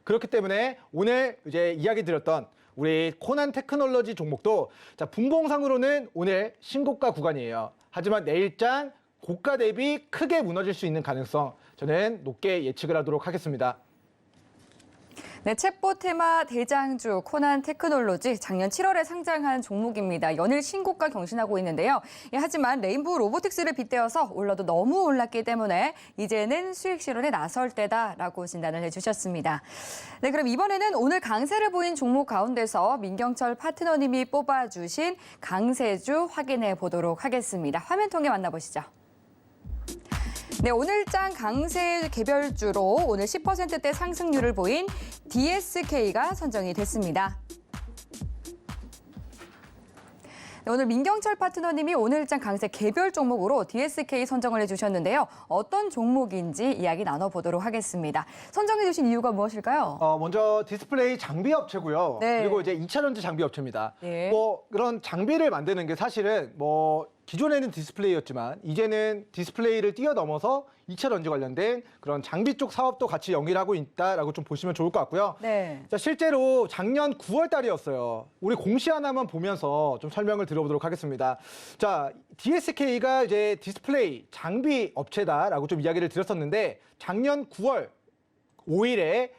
[SPEAKER 3] 그렇기 때문에 오늘 이제 이야기 드렸던 우리 코난 테크놀로지 종목도 자, 분봉상으로는 오늘 신고가 구간이에요. 하지만 내일장 고가 대비 크게 무너질 수 있는 가능성 저는 높게 예측을 하도록 하겠습니다.
[SPEAKER 2] 네, 챗봇 테마 대장주 코난 테크놀로지 작년 7월에 상장한 종목입니다. 연일 신고가 경신하고 있는데요. 하지만 레인보우 로보틱스를 빗대어서 올라도 너무 올랐기 때문에 이제는 수익 실현에 나설 때다라고 진단을 해주셨습니다. 네, 그럼 이번에는 오늘 강세를 보인 종목 가운데서 민경철 파트너님이 뽑아주신 강세주 확인해 보도록 하겠습니다. 화면 통해 만나보시죠. 네, 오늘장 강세 개별주로 오늘 10%대 상승률을 보인 DSK가 선정이 됐습니다. 네, 오늘 민경철 파트너님이 오늘장 강세 개별 종목으로 DSK 선정을 해주셨는데요. 어떤 종목인지 이야기 나눠보도록 하겠습니다. 선정해 주신 이유가 무엇일까요?
[SPEAKER 3] 먼저 디스플레이 장비 업체고요.
[SPEAKER 2] 네.
[SPEAKER 3] 그리고 이제 2차전지 장비 업체입니다.
[SPEAKER 2] 네.
[SPEAKER 3] 그런 장비를 만드는 게 사실은 기존에는 디스플레이였지만 이제는 디스플레이를 뛰어넘어서 2차 전지 관련된 그런 장비 쪽 사업도 같이 연기하고 있다라고 좀 보시면 좋을 것 같고요.
[SPEAKER 2] 네.
[SPEAKER 3] 자, 실제로 작년 9월 달이었어요. 우리 공시 하나만 보면서 좀 설명을 드려보도록 하겠습니다. 자, DSK가 이제 디스플레이 장비 업체다라고 좀 이야기를 드렸었는데 작년 9월 5일에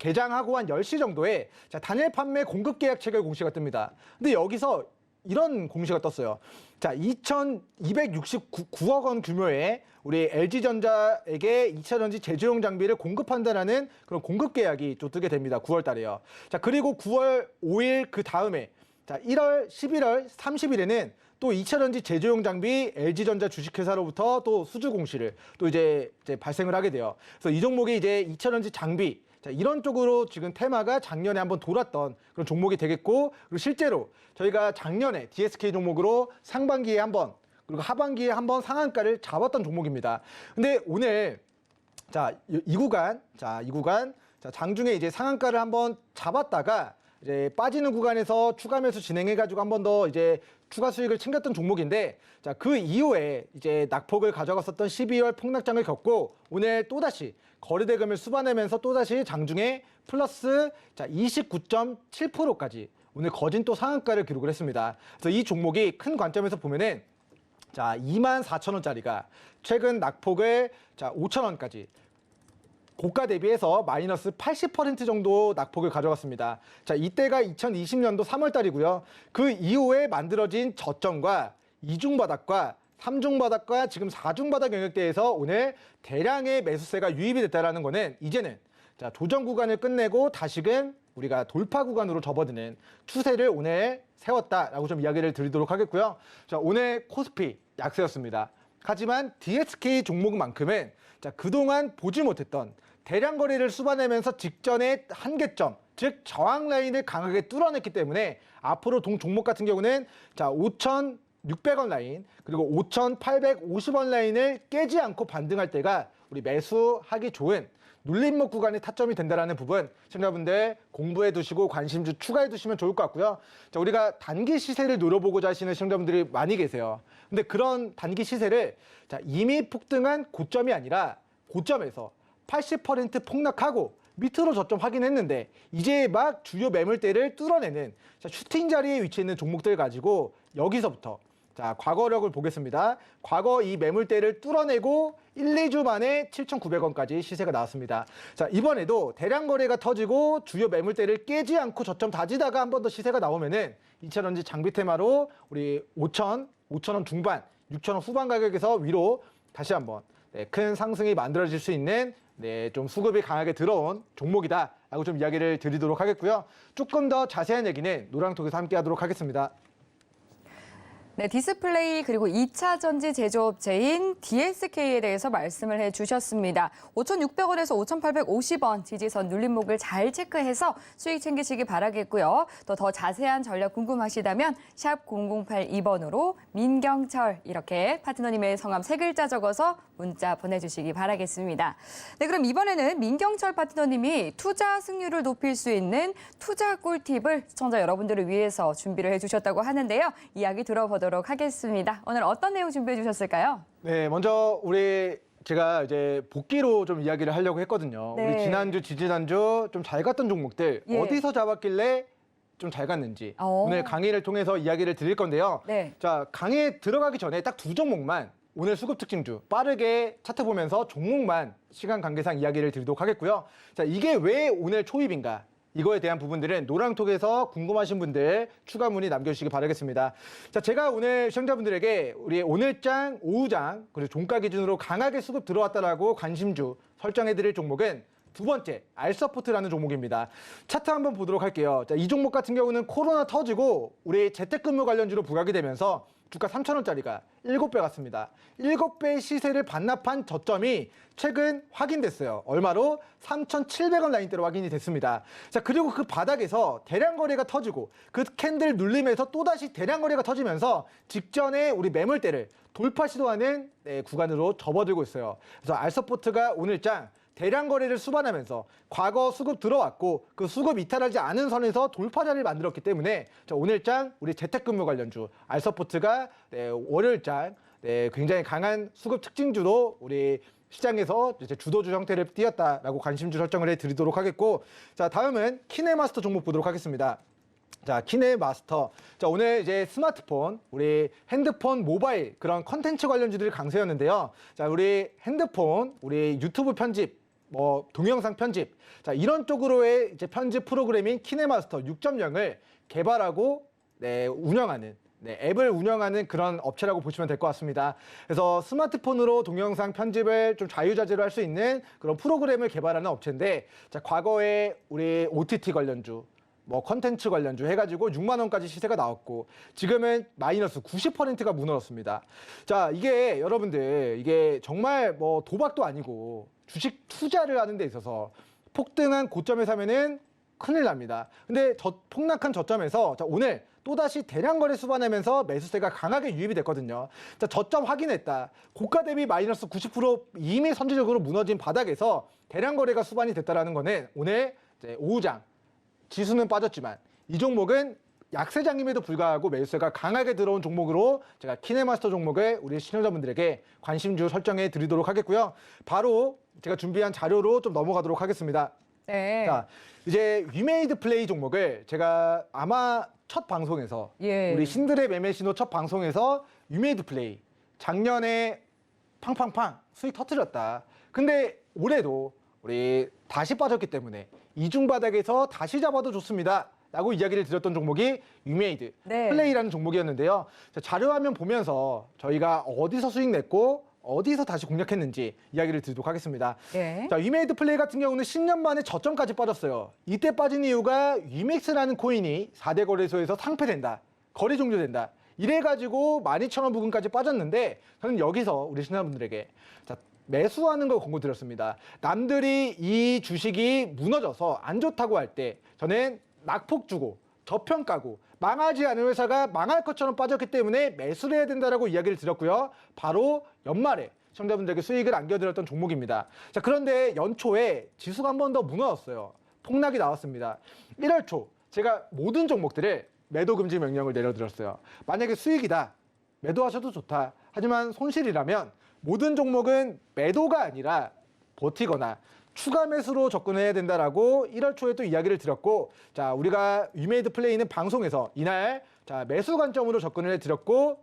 [SPEAKER 3] 개장하고 한 10시 정도에 자, 단일 판매 공급 계약 체결 공시가 뜹니다. 근데 여기서 이런 공시가 떴어요. 자, 2,269억 원 규모의 우리 LG전자에게 2차 전지 제조용 장비를 공급한다라는 그런 공급 계약이 또 뜨게 됩니다. 9월 달에요. 자, 그리고 9월 5일 그 다음에 자, 1월, 11월, 30일에는 또 2차 전지 제조용 장비 LG전자 주식회사로부터 또 수주 공시를 또 이제 발생을 하게 돼요. 그래서 이 종목이 이제 2차 전지 장비 자, 이런 쪽으로 지금 테마가 작년에 한번 돌았던 그런 종목이 되겠고, 그리고 실제로 저희가 작년에 DSK 종목으로 상반기에 한번 그리고 하반기에 한번 상한가를 잡았던 종목입니다. 근데 오늘 이 구간 장중에 이제 상한가를 한번 잡았다가 이제 빠지는 구간에서 추가 매수 진행해가지고 한 번 더 이제 추가 수익을 챙겼던 종목인데, 자, 그 이후에 이제 낙폭을 가져갔었던 12월 폭락장을 겪고 오늘 또다시 거래대금을 수반하면서 또다시 장중에 플러스 29.7%까지 오늘 거진 또 상한가를 기록을 했습니다. 그래서 이 종목이 큰 관점에서 보면은 자, 24,000원짜리가 최근 낙폭을 5,000원까지 고가 대비해서 마이너스 80% 정도 낙폭을 가져갔습니다. 자, 이때가 2020년도 3월 달이고요. 그 이후에 만들어진 저점과 이중바닥과 3중바닥과 지금 4중바닥 영역대에서 오늘 대량의 매수세가 유입이 됐다는 거는 이제는 자, 조정 구간을 끝내고 다시금 우리가 돌파 구간으로 접어드는 추세를 오늘 세웠다라고 좀 이야기를 드리도록 하겠고요. 자, 오늘 코스피 약세였습니다. 하지만 DSK 종목만큼은 자, 그동안 보지 못했던 대량 거래를 수반하면서 직전의 한계점, 즉 저항 라인을 강하게 뚫어냈기 때문에 앞으로 종목 같은 경우는 자, 5,600원 라인 그리고 5,850원 라인을 깨지 않고 반등할 때가 우리 매수하기 좋은 눌림목 구간의 타점이 된다는 부분 시청자분들 공부해 두시고 관심주 추가해 두시면 좋을 것 같고요. 자, 우리가 단기 시세를 노려보고자 하시는 시청자분들이 많이 계세요. 근데 그런 단기 시세를 자, 이미 폭등한 고점이 아니라 고점에서 80% 폭락하고 밑으로 저점 확인했는데 이제 막 주요 매물대를 뚫어내는 자, 슈팅 자리에 위치해 있는 종목들 가지고 여기서부터 자, 과거력을 보겠습니다. 과거 이 매물대를 뚫어내고 1, 2주 만에 7,900원까지 시세가 나왔습니다. 자, 이번에도 대량 거래가 터지고 주요 매물대를 깨지 않고 저점 다지다가 한 번 더 시세가 나오면은 2차전지 장비 테마로 우리 5,000원 중반, 6,000원 후반 가격에서 위로 다시 한번 큰 상승이 만들어질 수 있는 좀 수급이 강하게 들어온 종목이다라고 좀 이야기를 드리도록 하겠고요. 조금 더 자세한 얘기는 노랑톡에서 함께 하도록 하겠습니다.
[SPEAKER 2] 네, 디스플레이 그리고 2차 전지 제조업체인 DSK에 대해서 말씀을 해주셨습니다. 5,600원에서 5,850원 지지선 눌림목을 잘 체크해서 수익 챙기시기 바라겠고요. 또 더 자세한 전략 궁금하시다면 샵 0082번으로 민경철 이렇게 파트너님의 성함 3글자 적어서 문자 보내주시기 바라겠습니다. 네, 그럼 이번에는 민경철 파트너님이 투자 승률을 높일 수 있는 투자 꿀팁을 시청자 여러분들을 위해서 준비를 해주셨다고 하는데요. 이야기 들어보도록 하겠습니다. 오늘 어떤 내용 준비해 주셨을까요?
[SPEAKER 3] 네, 먼저 제가 이제 복귀로 좀 이야기를 하려고 했거든요.
[SPEAKER 2] 네.
[SPEAKER 3] 우리 지난주, 지지난주 좀 잘 갔던 종목들
[SPEAKER 2] 예.
[SPEAKER 3] 어디서 잡았길래 좀 잘 갔는지 오늘 강의를 통해서 이야기를 드릴 건데요.
[SPEAKER 2] 네.
[SPEAKER 3] 자, 강의에 들어가기 전에 딱 두 종목만 오늘 수급 특징주 빠르게 차트 보면서 종목만 시간 관계상 이야기를 드리도록 하겠고요. 자, 이게 왜 오늘 초입인가? 이거에 대한 부분들은 노랑톡에서 궁금하신 분들 추가 문의 남겨주시기 바라겠습니다. 자, 제가 오늘 시청자분들에게 우리 오늘장, 오후장, 그리고 종가 기준으로 강하게 수급 들어왔다라고 관심주 설정해드릴 종목은 두 번째, 알서포트라는 종목입니다. 차트 한번 보도록 할게요. 자, 이 종목 같은 경우는 코로나 터지고 우리 재택근무 관련주로 부각이 되면서 주가 3,000원짜리가 7배 갔습니다. 7배의 시세를 반납한 저점이 최근 확인됐어요. 얼마로? 3,700원 라인대로 확인이 됐습니다. 자, 그리고 그 바닥에서 대량 거래가 터지고 그 캔들 눌림에서 또다시 대량 거래가 터지면서 직전에 우리 매물대를 돌파 시도하는 구간으로 접어들고 있어요. 그래서 알서포트가 오늘장 대량 거래를 수반하면서 과거 수급 들어왔고 그 수급 이탈하지 않은 선에서 돌파자를 만들었기 때문에 오늘장 우리 재택근무 관련주 알서포트가 월요일장 굉장히 강한 수급 특징주로 우리 시장에서 이제 주도주 형태를 띄었다라고 관심주 설정을 해드리도록 하겠고, 자, 다음은 키네마스터 종목 보도록 하겠습니다. 자, 키네마스터. 자, 오늘 이제 스마트폰, 우리 핸드폰, 모바일 그런 컨텐츠 관련주들이 강세였는데요. 자, 우리 핸드폰, 우리 유튜브 편집, 동영상 편집, 자, 이런 쪽으로의 이제 편집 프로그램인 키네마스터 6.0을 개발하고 운영하는 앱을 운영하는 그런 업체라고 보시면 될 것 같습니다. 그래서 스마트폰으로 동영상 편집을 좀 자유자재로 할 수 있는 그런 프로그램을 개발하는 업체인데, 자, 과거에 우리 OTT 관련주, 컨텐츠 관련주 해가지고 6만 원까지 시세가 나왔고 지금은 마이너스 90%가 무너졌습니다. 자, 이게 여러분들 이게 정말 도박도 아니고 주식 투자를 하는 데 있어서 폭등한 고점에 사면은 큰일 납니다. 근데 폭락한 저점에서 자, 오늘 또다시 대량 거래 수반하면서 매수세가 강하게 유입이 됐거든요. 자, 저점 확인했다. 고가 대비 마이너스 90% 이미 선제적으로 무너진 바닥에서 대량 거래가 수반이 됐다라는 거는 오늘 이제 오후장 지수는 빠졌지만 이 종목은 약세장임에도 불구하고 매수세가 강하게 들어온 종목으로 제가 키네마스터 종목을 우리 시청자분들에게 관심주 설정해 드리도록 하겠고요. 바로 제가 준비한 자료로 좀 넘어가도록 하겠습니다.
[SPEAKER 2] 네.
[SPEAKER 3] 자, 이제 위메이드 플레이 종목을 제가 아마 첫 방송에서 우리 신들의 매매 신호 첫 방송에서 위메이드 플레이 작년에 팡팡팡 수익 터뜨렸다. 근데 올해도 우리 다시 빠졌기 때문에 이중 바닥에서 다시 잡아도 좋습니다 라고 이야기를 드렸던 종목이 위메이드 플레이라는 종목이었는데요. 자, 자료화면 보면서 저희가 어디서 수익 냈고 어디서 다시 공략했는지 이야기를 드리도록 하겠습니다. 자, 위메이드 플레이 같은 경우는 10년 만에 저점까지 빠졌어요. 이때 빠진 이유가 위맥스라는 코인이 4대 거래소에서 상폐된다, 거래 종료된다, 이래가지고 12,000원 부근까지 빠졌는데 저는 여기서 우리 시청자분들에게 매수하는 걸 권고드렸습니다. 남들이 이 주식이 무너져서 안 좋다고 할 때 저는 낙폭 주고 저평가고 망하지 않은 회사가 망할 것처럼 빠졌기 때문에 매수를 해야 된다라고 이야기를 드렸고요. 바로 연말에 시청자분들에게 수익을 안겨드렸던 종목입니다. 자, 그런데 연초에 지수가 한 번 더 무너졌어요. 폭락이 나왔습니다. 1월 초 제가 모든 종목들을 매도 금지 명령을 내려드렸어요. 만약에 수익이다, 매도하셔도 좋다. 하지만 손실이라면 모든 종목은 매도가 아니라 버티거나 추가 매수로 접근해야 된다라고 1월 초에 또 이야기를 드렸고, 자, 우리가 위메이드 플레이는 방송에서 이날 자, 매수 관점으로 접근을 해드렸고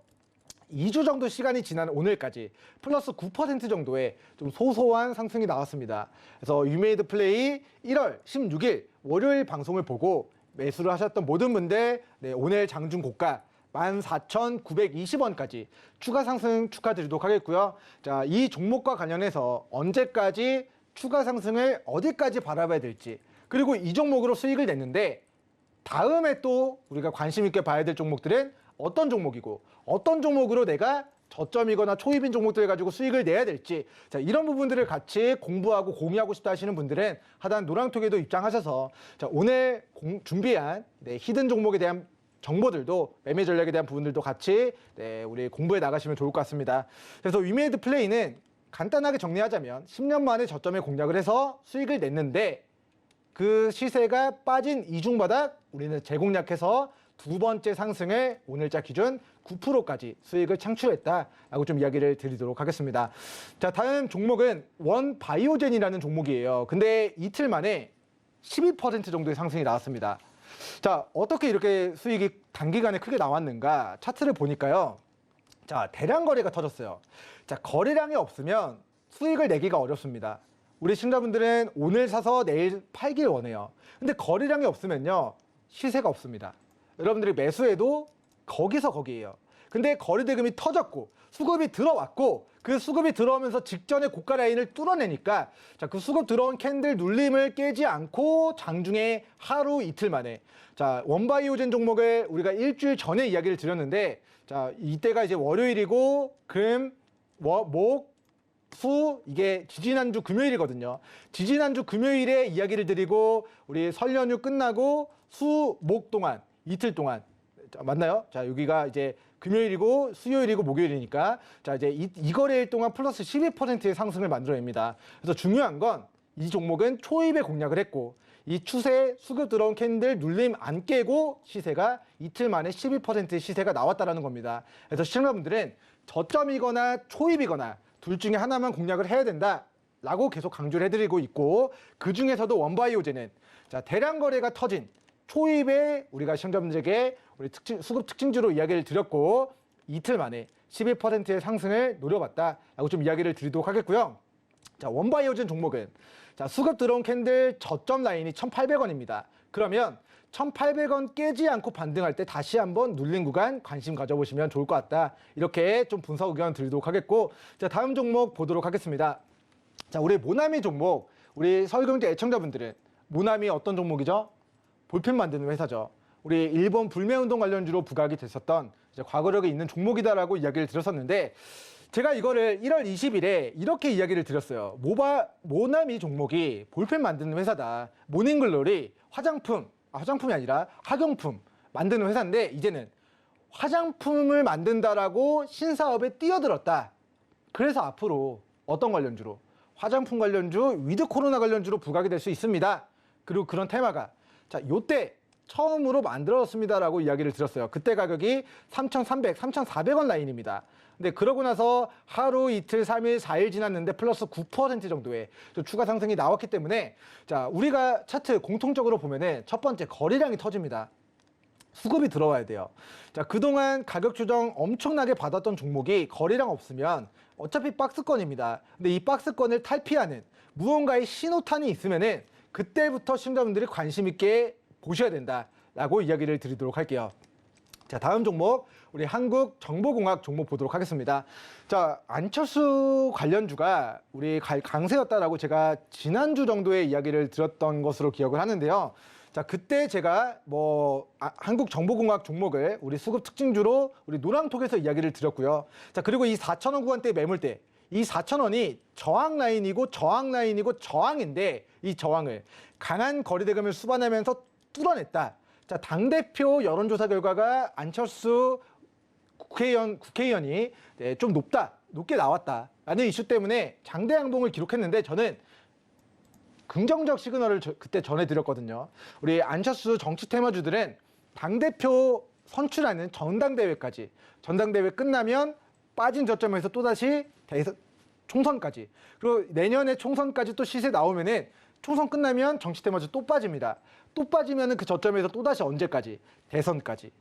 [SPEAKER 3] 2주 정도 시간이 지난 오늘까지 플러스 9% 정도의 좀 소소한 상승이 나왔습니다. 그래서 위메이드 플레이 1월 16일 월요일 방송을 보고 매수를 하셨던 모든 분들 오늘 장중 고가 14,920원까지 추가 상승 축하드리도록 하겠고요. 자, 이 종목과 관련해서 언제까지 추가 상승을 어디까지 바라봐야 될지, 그리고 이 종목으로 수익을 냈는데 다음에 또 우리가 관심 있게 봐야 될 종목들은 어떤 종목이고 어떤 종목으로 내가 저점이거나 초입인 종목들 가지고 수익을 내야 될지, 자, 이런 부분들을 같이 공부하고 공유하고 싶다 하시는 분들은 하단 노랑톡에도 입장하셔서 자, 오늘 준비한 히든 종목에 대한 정보들도, 매매 전략에 대한 부분들도 같이 우리 공부해 나가시면 좋을 것 같습니다. 그래서 위메이드 플레이는 간단하게 정리하자면 10년 만에 저점에 공략을 해서 수익을 냈는데 그 시세가 빠진 이중바닥 우리는 재공략해서 두 번째 상승을 오늘자 기준 9%까지 수익을 창출했다라고 좀 이야기를 드리도록 하겠습니다. 자, 다음 종목은 원바이오젠이라는 종목이에요. 근데 이틀 만에 12% 정도의 상승이 나왔습니다. 자, 어떻게 이렇게 수익이 단기간에 크게 나왔는가 차트를 보니까요. 자, 대량 거래가 터졌어요. 자, 거래량이 없으면 수익을 내기가 어렵습니다. 우리 시청자분들은 오늘 사서 내일 팔길 원해요. 근데 거래량이 없으면요, 시세가 없습니다. 여러분들이 매수해도 거기서 거기에요. 근데 거래대금이 터졌고 수급이 들어왔고 그 수급이 들어오면서 직전에 고가 라인을 뚫어내니까 자, 그 수급 들어온 캔들 눌림을 깨지 않고 장중에 하루 이틀 만에 자, 원바이오젠 종목을 우리가 일주일 전에 이야기를 드렸는데 자, 이때가 이제 월요일이고 금, 목, 수 이게 지지난주 금요일이거든요. 지지난주 금요일에 이야기를 드리고 우리 설 연휴 끝나고 수, 목 동안 이틀 동안 자, 맞나요? 자, 여기가 이제 금요일이고 수요일이고 목요일이니까 자, 이제 이 거래일 동안 플러스 12%의 상승을 만들어냅니다. 그래서 중요한 건 이 종목은 초입에 공략을 했고 이 추세 수급 들어온 캔들 눌림 안 깨고 시세가 이틀 만에 12%의 시세가 나왔다라는 겁니다. 그래서 시청자분들은 저점이거나 초입이거나 둘 중에 하나만 공략을 해야 된다라고 계속 강조를 해드리고 있고 그 중에서도 원바이오젠은 자, 대량 거래가 터진 초입에 우리가 시청자분들에게 우리 수급 특징주로 이야기를 드렸고 이틀 만에 12%의 상승을 노려봤다라고 좀 이야기를 드리도록 하겠고요. 자, 원바이오젠 종목은 자, 수급 들어온 캔들 저점 라인이 1,800원입니다. 그러면 1,800원 깨지 않고 반등할 때 다시 한번 눌린 구간 관심 가져보시면 좋을 것 같다. 이렇게 좀 분석 의견 드리도록 하겠고 자, 다음 종목 보도록 하겠습니다. 자, 우리 모나미 종목, 우리 서울경제 애청자분들은 모나미 어떤 종목이죠? 볼펜 만드는 회사죠. 우리 일본 불매운동 관련주로 부각이 됐었던 이제 과거력이 있는 종목이다라고 이야기를 드렸었는데 제가 이거를 1월 20일에 이렇게 이야기를 드렸어요. 모나미 종목이 볼펜 만드는 회사다. 모닝글로리 화장품이 아니라 학용품 만드는 회사인데 이제는 화장품을 만든다라고 신사업에 뛰어들었다. 그래서 앞으로 어떤 관련주로? 화장품 관련주, 위드 코로나 관련주로 부각이 될 수 있습니다. 그리고 그런 테마가 자, 요때 처음으로 만들어졌습니다라고 이야기를 드렸어요. 그때 가격이 3,300, 3,400원 라인입니다. 근데 그러고 나서 하루, 이틀, 3일, 4일 지났는데 플러스 9% 정도의 추가 상승이 나왔기 때문에 자, 우리가 차트 공통적으로 보면은 첫 번째 거래량이 터집니다. 수급이 들어와야 돼요. 자, 그동안 가격 조정 엄청나게 받았던 종목이 거래량 없으면 어차피 박스권입니다. 근데 이 박스권을 탈피하는 무언가의 신호탄이 있으면은 그때부터 시청자분들이 관심 있게 보셔야 된다라고 이야기를 드리도록 할게요. 자, 다음 종목 우리 한국정보공학 종목 보도록 하겠습니다. 자, 안철수 관련주가 우리 강세였다라고 제가 지난주 정도에 이야기를 드렸던 것으로 기억을 하는데요. 자, 그때 제가 한국정보공학 종목을 우리 수급 특징주로 우리 노랑톡에서 이야기를 드렸고요. 자, 그리고 이 4,000원 구간대 매물대 이 4,000원이 저항 라인이고 저항인데 이 저항을 강한 거래대금을 수반하면서 뚫어냈다. 자, 당대표 여론조사 결과가 안철수 국회의원이 좀 높게 나왔다라는 이슈 때문에 장대 양봉을 기록했는데 저는 긍정적 시그널을 그때 전해드렸거든요. 우리 안철수 정치 테마주들은 당대표 선출하는 전당대회 끝나면 빠진 저점에서 또다시 총선까지 그리고 내년에 총선까지 또 시세 나오면은 총선 끝나면 정치 테마주 또 빠집니다. 또 빠지면은 그 저점에서 또다시 언제까지? 대선까지.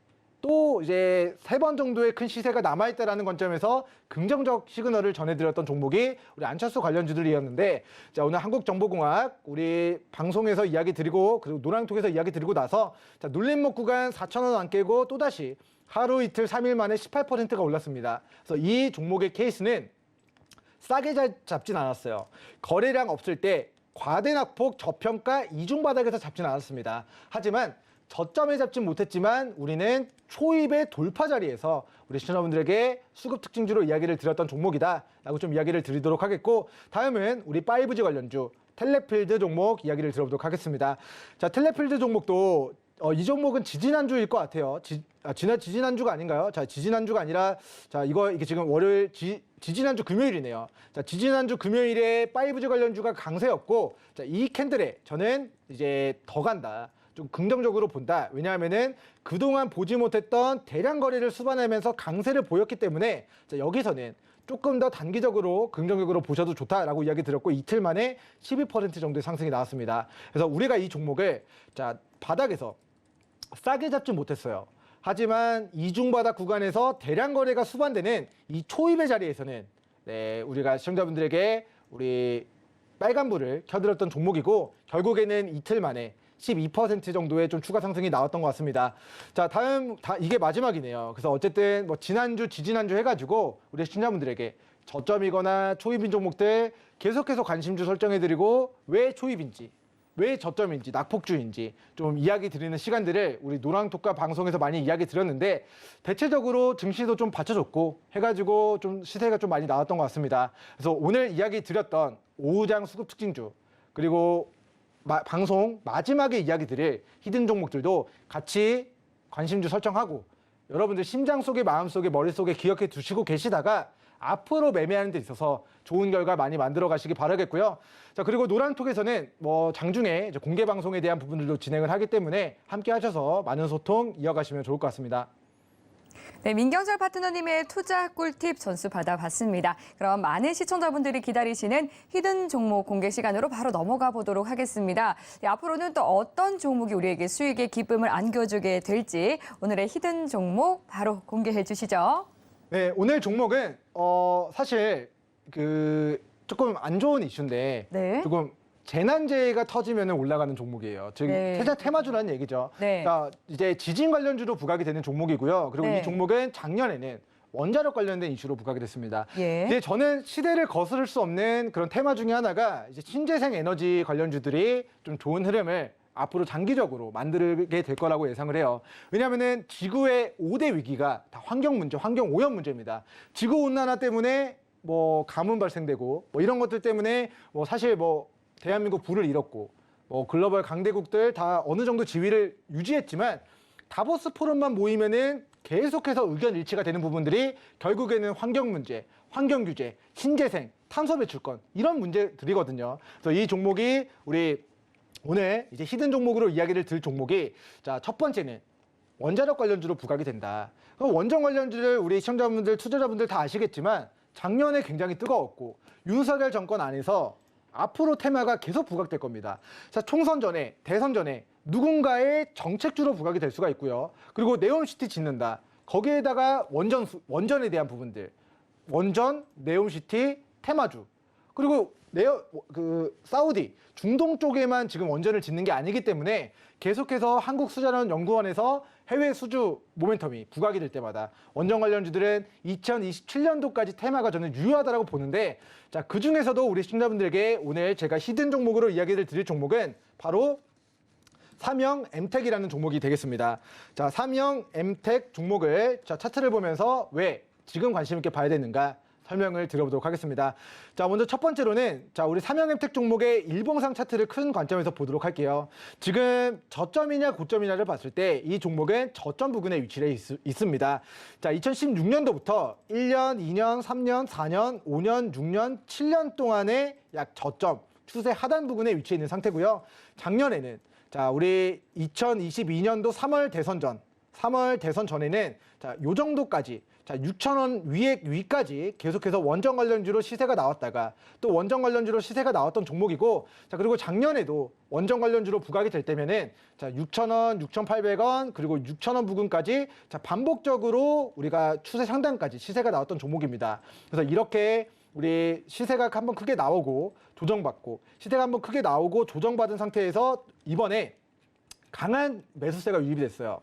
[SPEAKER 3] 또 이제 3번 정도의 큰 시세가 남아있다라는 관점에서 긍정적 시그널을 전해드렸던 종목이 우리 안철수 관련주들이었는데 자, 오늘 한국정보공학 우리 방송에서 이야기 드리고 그리고 노랑톡에서 이야기 드리고 나서 자, 눌림목 구간 4,000원 안 깨고 또다시 하루 이틀 3일 만에 18%가 올랐습니다. 그래서 이 종목의 케이스는 싸게 잡진 않았어요. 거래량 없을 때 과대낙폭 저평가 이중바닥에서 잡진 않았습니다. 하지만 저점에 잡진 못했지만 우리는 초입의 돌파 자리에서 우리 시청자분들에게 수급 특징주로 이야기를 드렸던 종목이다 라고 좀 이야기를 드리도록 하겠고 다음은 우리 5G 관련주 텔레필드 종목 이야기를 들어보도록 하겠습니다. 자, 텔레필드 종목도 이 종목은 지지난주일 것 같아요. 지지난주가 아닌가요? 자, 지지난주가 아니라 자, 이게 지금 월요일 지지난주 금요일이네요. 자, 지지난주 금요일에 5G 관련주가 강세였고 자, 이 캔들에 저는 이제 더 간다. 좀 긍정적으로 본다. 왜냐하면은 그동안 보지 못했던 대량 거래를 수반하면서 강세를 보였기 때문에 자, 여기서는 조금 더 단기적으로 긍정적으로 보셔도 좋다라고 이야기 드렸고 이틀 만에 12% 정도의 상승이 나왔습니다. 그래서 우리가 이 종목을 자, 바닥에서 싸게 잡지 못했어요. 하지만 이중바닥 구간에서 대량 거래가 수반되는 이 초입의 자리에서는 네, 우리가 시청자분들에게 우리 빨간불을 켜드렸던 종목이고 결국에는 이틀 만에 12% 정도의 좀 추가 상승이 나왔던 것 같습니다. 자, 이게 마지막이네요. 그래서 어쨌든 뭐 지난주, 지지난주 해가지고 우리 시청자분들에게 저점이거나 초입인 종목들 계속해서 관심주 설정해드리고 왜 초입인지, 왜 저점인지, 낙폭주인지 좀 이야기 드리는 시간들을 우리 노랑톡과 방송에서 많이 이야기 드렸는데 대체적으로 증시도 좀 받쳐줬고 해가지고 좀 시세가 좀 많이 나왔던 것 같습니다. 그래서 오늘 이야기 드렸던 오후장 수급 특징주 그리고 방송 마지막에 이야기 드릴 히든 종목들도 같이 관심주 설정하고 여러분들 심장 속에 마음 속에 머릿속에 기억해 두시고 계시다가 앞으로 매매하는 데 있어서 좋은 결과 많이 만들어 가시기 바라겠고요. 자, 그리고 노란톡에서는 뭐 장중에 이제 공개 방송에 대한 부분들도 진행을 하기 때문에 함께 하셔서 많은 소통 이어가시면 좋을 것 같습니다.
[SPEAKER 2] 네, 민경철 파트너님의 투자 꿀팁 전수 받아봤습니다. 그럼 많은 시청자분들이 기다리시는 히든 종목 공개 시간으로 바로 넘어가 보도록 하겠습니다. 네, 앞으로는 또 어떤 종목이 우리에게 수익의 기쁨을 안겨주게 될지 오늘의 히든 종목 바로 공개해 주시죠.
[SPEAKER 3] 네, 오늘 종목은 사실 조금 안 좋은 이슈인데
[SPEAKER 2] 네.
[SPEAKER 3] 조금 재난재해가 터지면 올라가는 종목이에요. 즉
[SPEAKER 2] 네.
[SPEAKER 3] 테마주라는 얘기죠.
[SPEAKER 2] 네.
[SPEAKER 3] 그러니까 이제 지진 관련주로 부각이 되는 종목이고요. 그리고
[SPEAKER 2] 네.
[SPEAKER 3] 이 종목은 작년에는 원자력 관련된 이슈로 부각이 됐습니다.
[SPEAKER 2] 예.
[SPEAKER 3] 이제 저는 시대를 거스를 수 없는 그런 테마 중에 하나가 이제 신재생 에너지 관련주들이 좀 좋은 흐름을 앞으로 장기적으로 만들게 될 거라고 예상을 해요. 왜냐하면은 지구의 5대 위기가 다 환경 문제, 환경 오염 문제입니다. 지구 온난화 때문에 뭐 가뭄 발생되고 뭐 이런 것들 때문에 뭐 사실 뭐 대한민국 부를 잃었고 뭐 글로벌 강대국들 다 어느 정도 지위를 유지했지만 다보스 포럼만 모이면은 계속해서 의견 일치가 되는 부분들이 결국에는 환경 문제, 환경 규제, 신재생, 탄소 배출권 이런 문제들이거든요. 그래서 이 종목이 우리 오늘 이제 히든 종목으로 이야기를 들 종목이 자, 첫 번째는 원자력 관련주로 부각이 된다. 그럼 원전 관련주를 우리 시청자분들, 투자자분들 다 아시겠지만 작년에 굉장히 뜨거웠고 윤석열 정권 안에서 앞으로 테마가 계속 부각될 겁니다. 자, 총선 전에, 대선 전에 누군가의 정책주로 부각이 될 수가 있고요. 그리고 네옴시티 짓는다. 거기에다가 원전에 대한 부분들, 원전, 네옴시티, 테마주. 그리고 사우디, 중동 쪽에만 지금 원전을 짓는 게 아니기 때문에 계속해서 한국수자원연구원에서 해외 수주 모멘텀이 부각이 될 때마다 원전 관련주들은 2027년도까지 테마가 저는 유효하다고 보는데 자, 그 중에서도 우리 시청자분들에게 오늘 제가 히든 종목으로 이야기를 드릴 종목은 바로 삼형 엠텍이라는 종목이 되겠습니다. 자, 삼형 엠텍 종목을 자, 차트를 보면서 왜 지금 관심 있게 봐야 되는가 설명을 드려보도록 하겠습니다. 자, 먼저 첫 번째로는 자, 우리 삼형엠텍 종목의 일봉상 차트를 큰 관점에서 보도록 할게요. 지금 저점이냐 고점이냐를 봤을 때 이 종목은 저점 부근에 위치해 있습니다. 자, 2016년도부터 1년, 2년, 3년, 4년, 5년, 6년, 7년 동안의 약 저점 추세 하단 부근에 위치해 있는 상태고요. 작년에는 자, 우리 2022년도 3월 대선 전에는 자, 요 정도까지 자, 6,000원 위까지 계속해서 원전 관련주로 시세가 나왔다가 또 원전 관련주로 시세가 나왔던 종목이고 자, 그리고 작년에도 원전 관련주로 부각이 될 때면은 자, 6,000원, 6,800원 그리고 6,000원 부근까지 자, 반복적으로 우리가 추세 상단까지 시세가 나왔던 종목입니다. 그래서 이렇게 우리 시세가 한번 크게 나오고 조정받고 시세가 한번 크게 나오고 조정받은 상태에서 이번에 강한 매수세가 유입이 됐어요.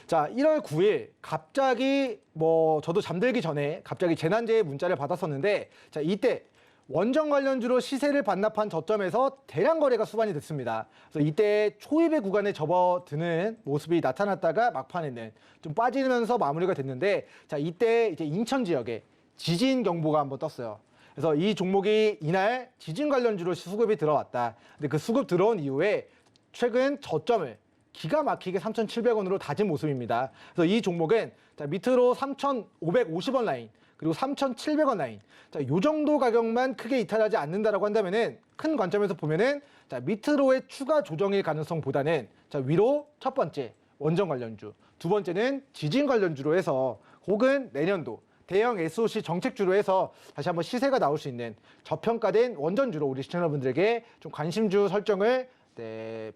[SPEAKER 3] 자, 1월 9일 갑자기 뭐 저도 잠들기 전에 갑자기 재난재해 문자를 받았었는데 자, 이때 원전 관련주로 시세를 반납한 저점에서 대량 거래가 수반이 됐습니다. 그래서 이때 초입의 구간에 접어드는 모습이 나타났다가 막판에는 좀 빠지면서 마무리가 됐는데 자, 이때 이제 인천 지역에 지진 경보가 한번 떴어요. 그래서 이 종목이 이날 지진 관련주로 수급이 들어왔다. 근데 그 수급 들어온 이후에 최근 저점을 기가 막히게 3,700원으로 다진 모습입니다. 그래서 이 종목은 자, 밑으로 3,550원 라인 그리고 3,700원 라인 자, 요 정도 가격만 크게 이탈하지 않는다라고 한다면은 큰 관점에서 보면은 자, 밑으로의 추가 조정일 가능성보다는 자, 위로 첫 번째 원전 관련주, 두 번째는 지진 관련주로 해서 혹은 내년도 대형 SOC 정책주로 해서 다시 한번 시세가 나올 수 있는 저평가된 원전주로 우리 시청자분들에게 좀 관심주 설정을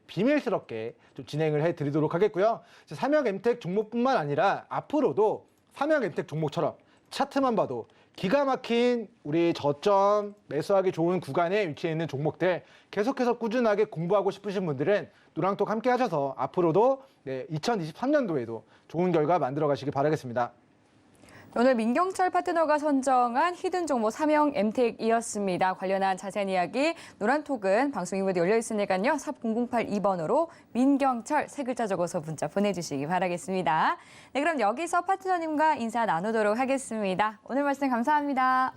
[SPEAKER 3] 비밀스럽게 좀 진행을 해드리도록 하겠고요. 삼양 엠텍 종목뿐만 아니라 앞으로도 삼양 엠텍 종목처럼 차트만 봐도 기가 막힌 우리 저점 매수하기 좋은 구간에 위치해 있는 종목들 계속해서 꾸준하게 공부하고 싶으신 분들은 노랑톡 함께 하셔서 앞으로도 2023년도에도 좋은 결과 만들어 가시기 바라겠습니다.
[SPEAKER 2] 오늘 민경철 파트너가 선정한 히든 종목 삼양 엠텍이었습니다. 관련한 자세한 이야기 노란톡은 방송 이후에도 열려 있으니까요. 샵 0082번으로 민경철 세 글자 적어서 문자 보내주시기 바라겠습니다. 네, 그럼 여기서 파트너님과 인사 나누도록 하겠습니다. 오늘 말씀 감사합니다.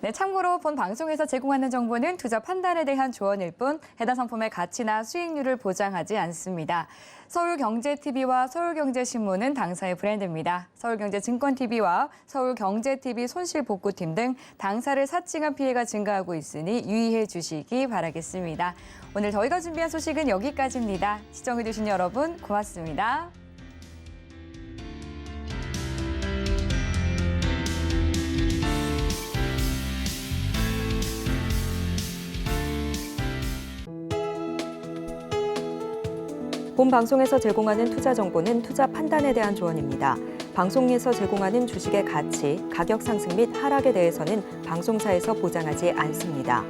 [SPEAKER 2] 네, 참고로 본 방송에서 제공하는 정보는 투자 판단에 대한 조언일 뿐 해당 상품의 가치나 수익률을 보장하지 않습니다. 서울경제TV와 서울경제신문은 당사의 브랜드입니다. 서울경제증권TV와 서울경제TV 손실복구팀 등 당사를 사칭한 피해가 증가하고 있으니 유의해 주시기 바라겠습니다. 오늘 저희가 준비한 소식은 여기까지입니다. 시청해주신 여러분 고맙습니다.
[SPEAKER 1] 본 방송에서 제공하는 투자 정보는 투자 판단에 대한 조언입니다. 방송에서 제공하는 주식의 가치, 가격 상승 및 하락에 대해서는 방송사에서 보장하지 않습니다.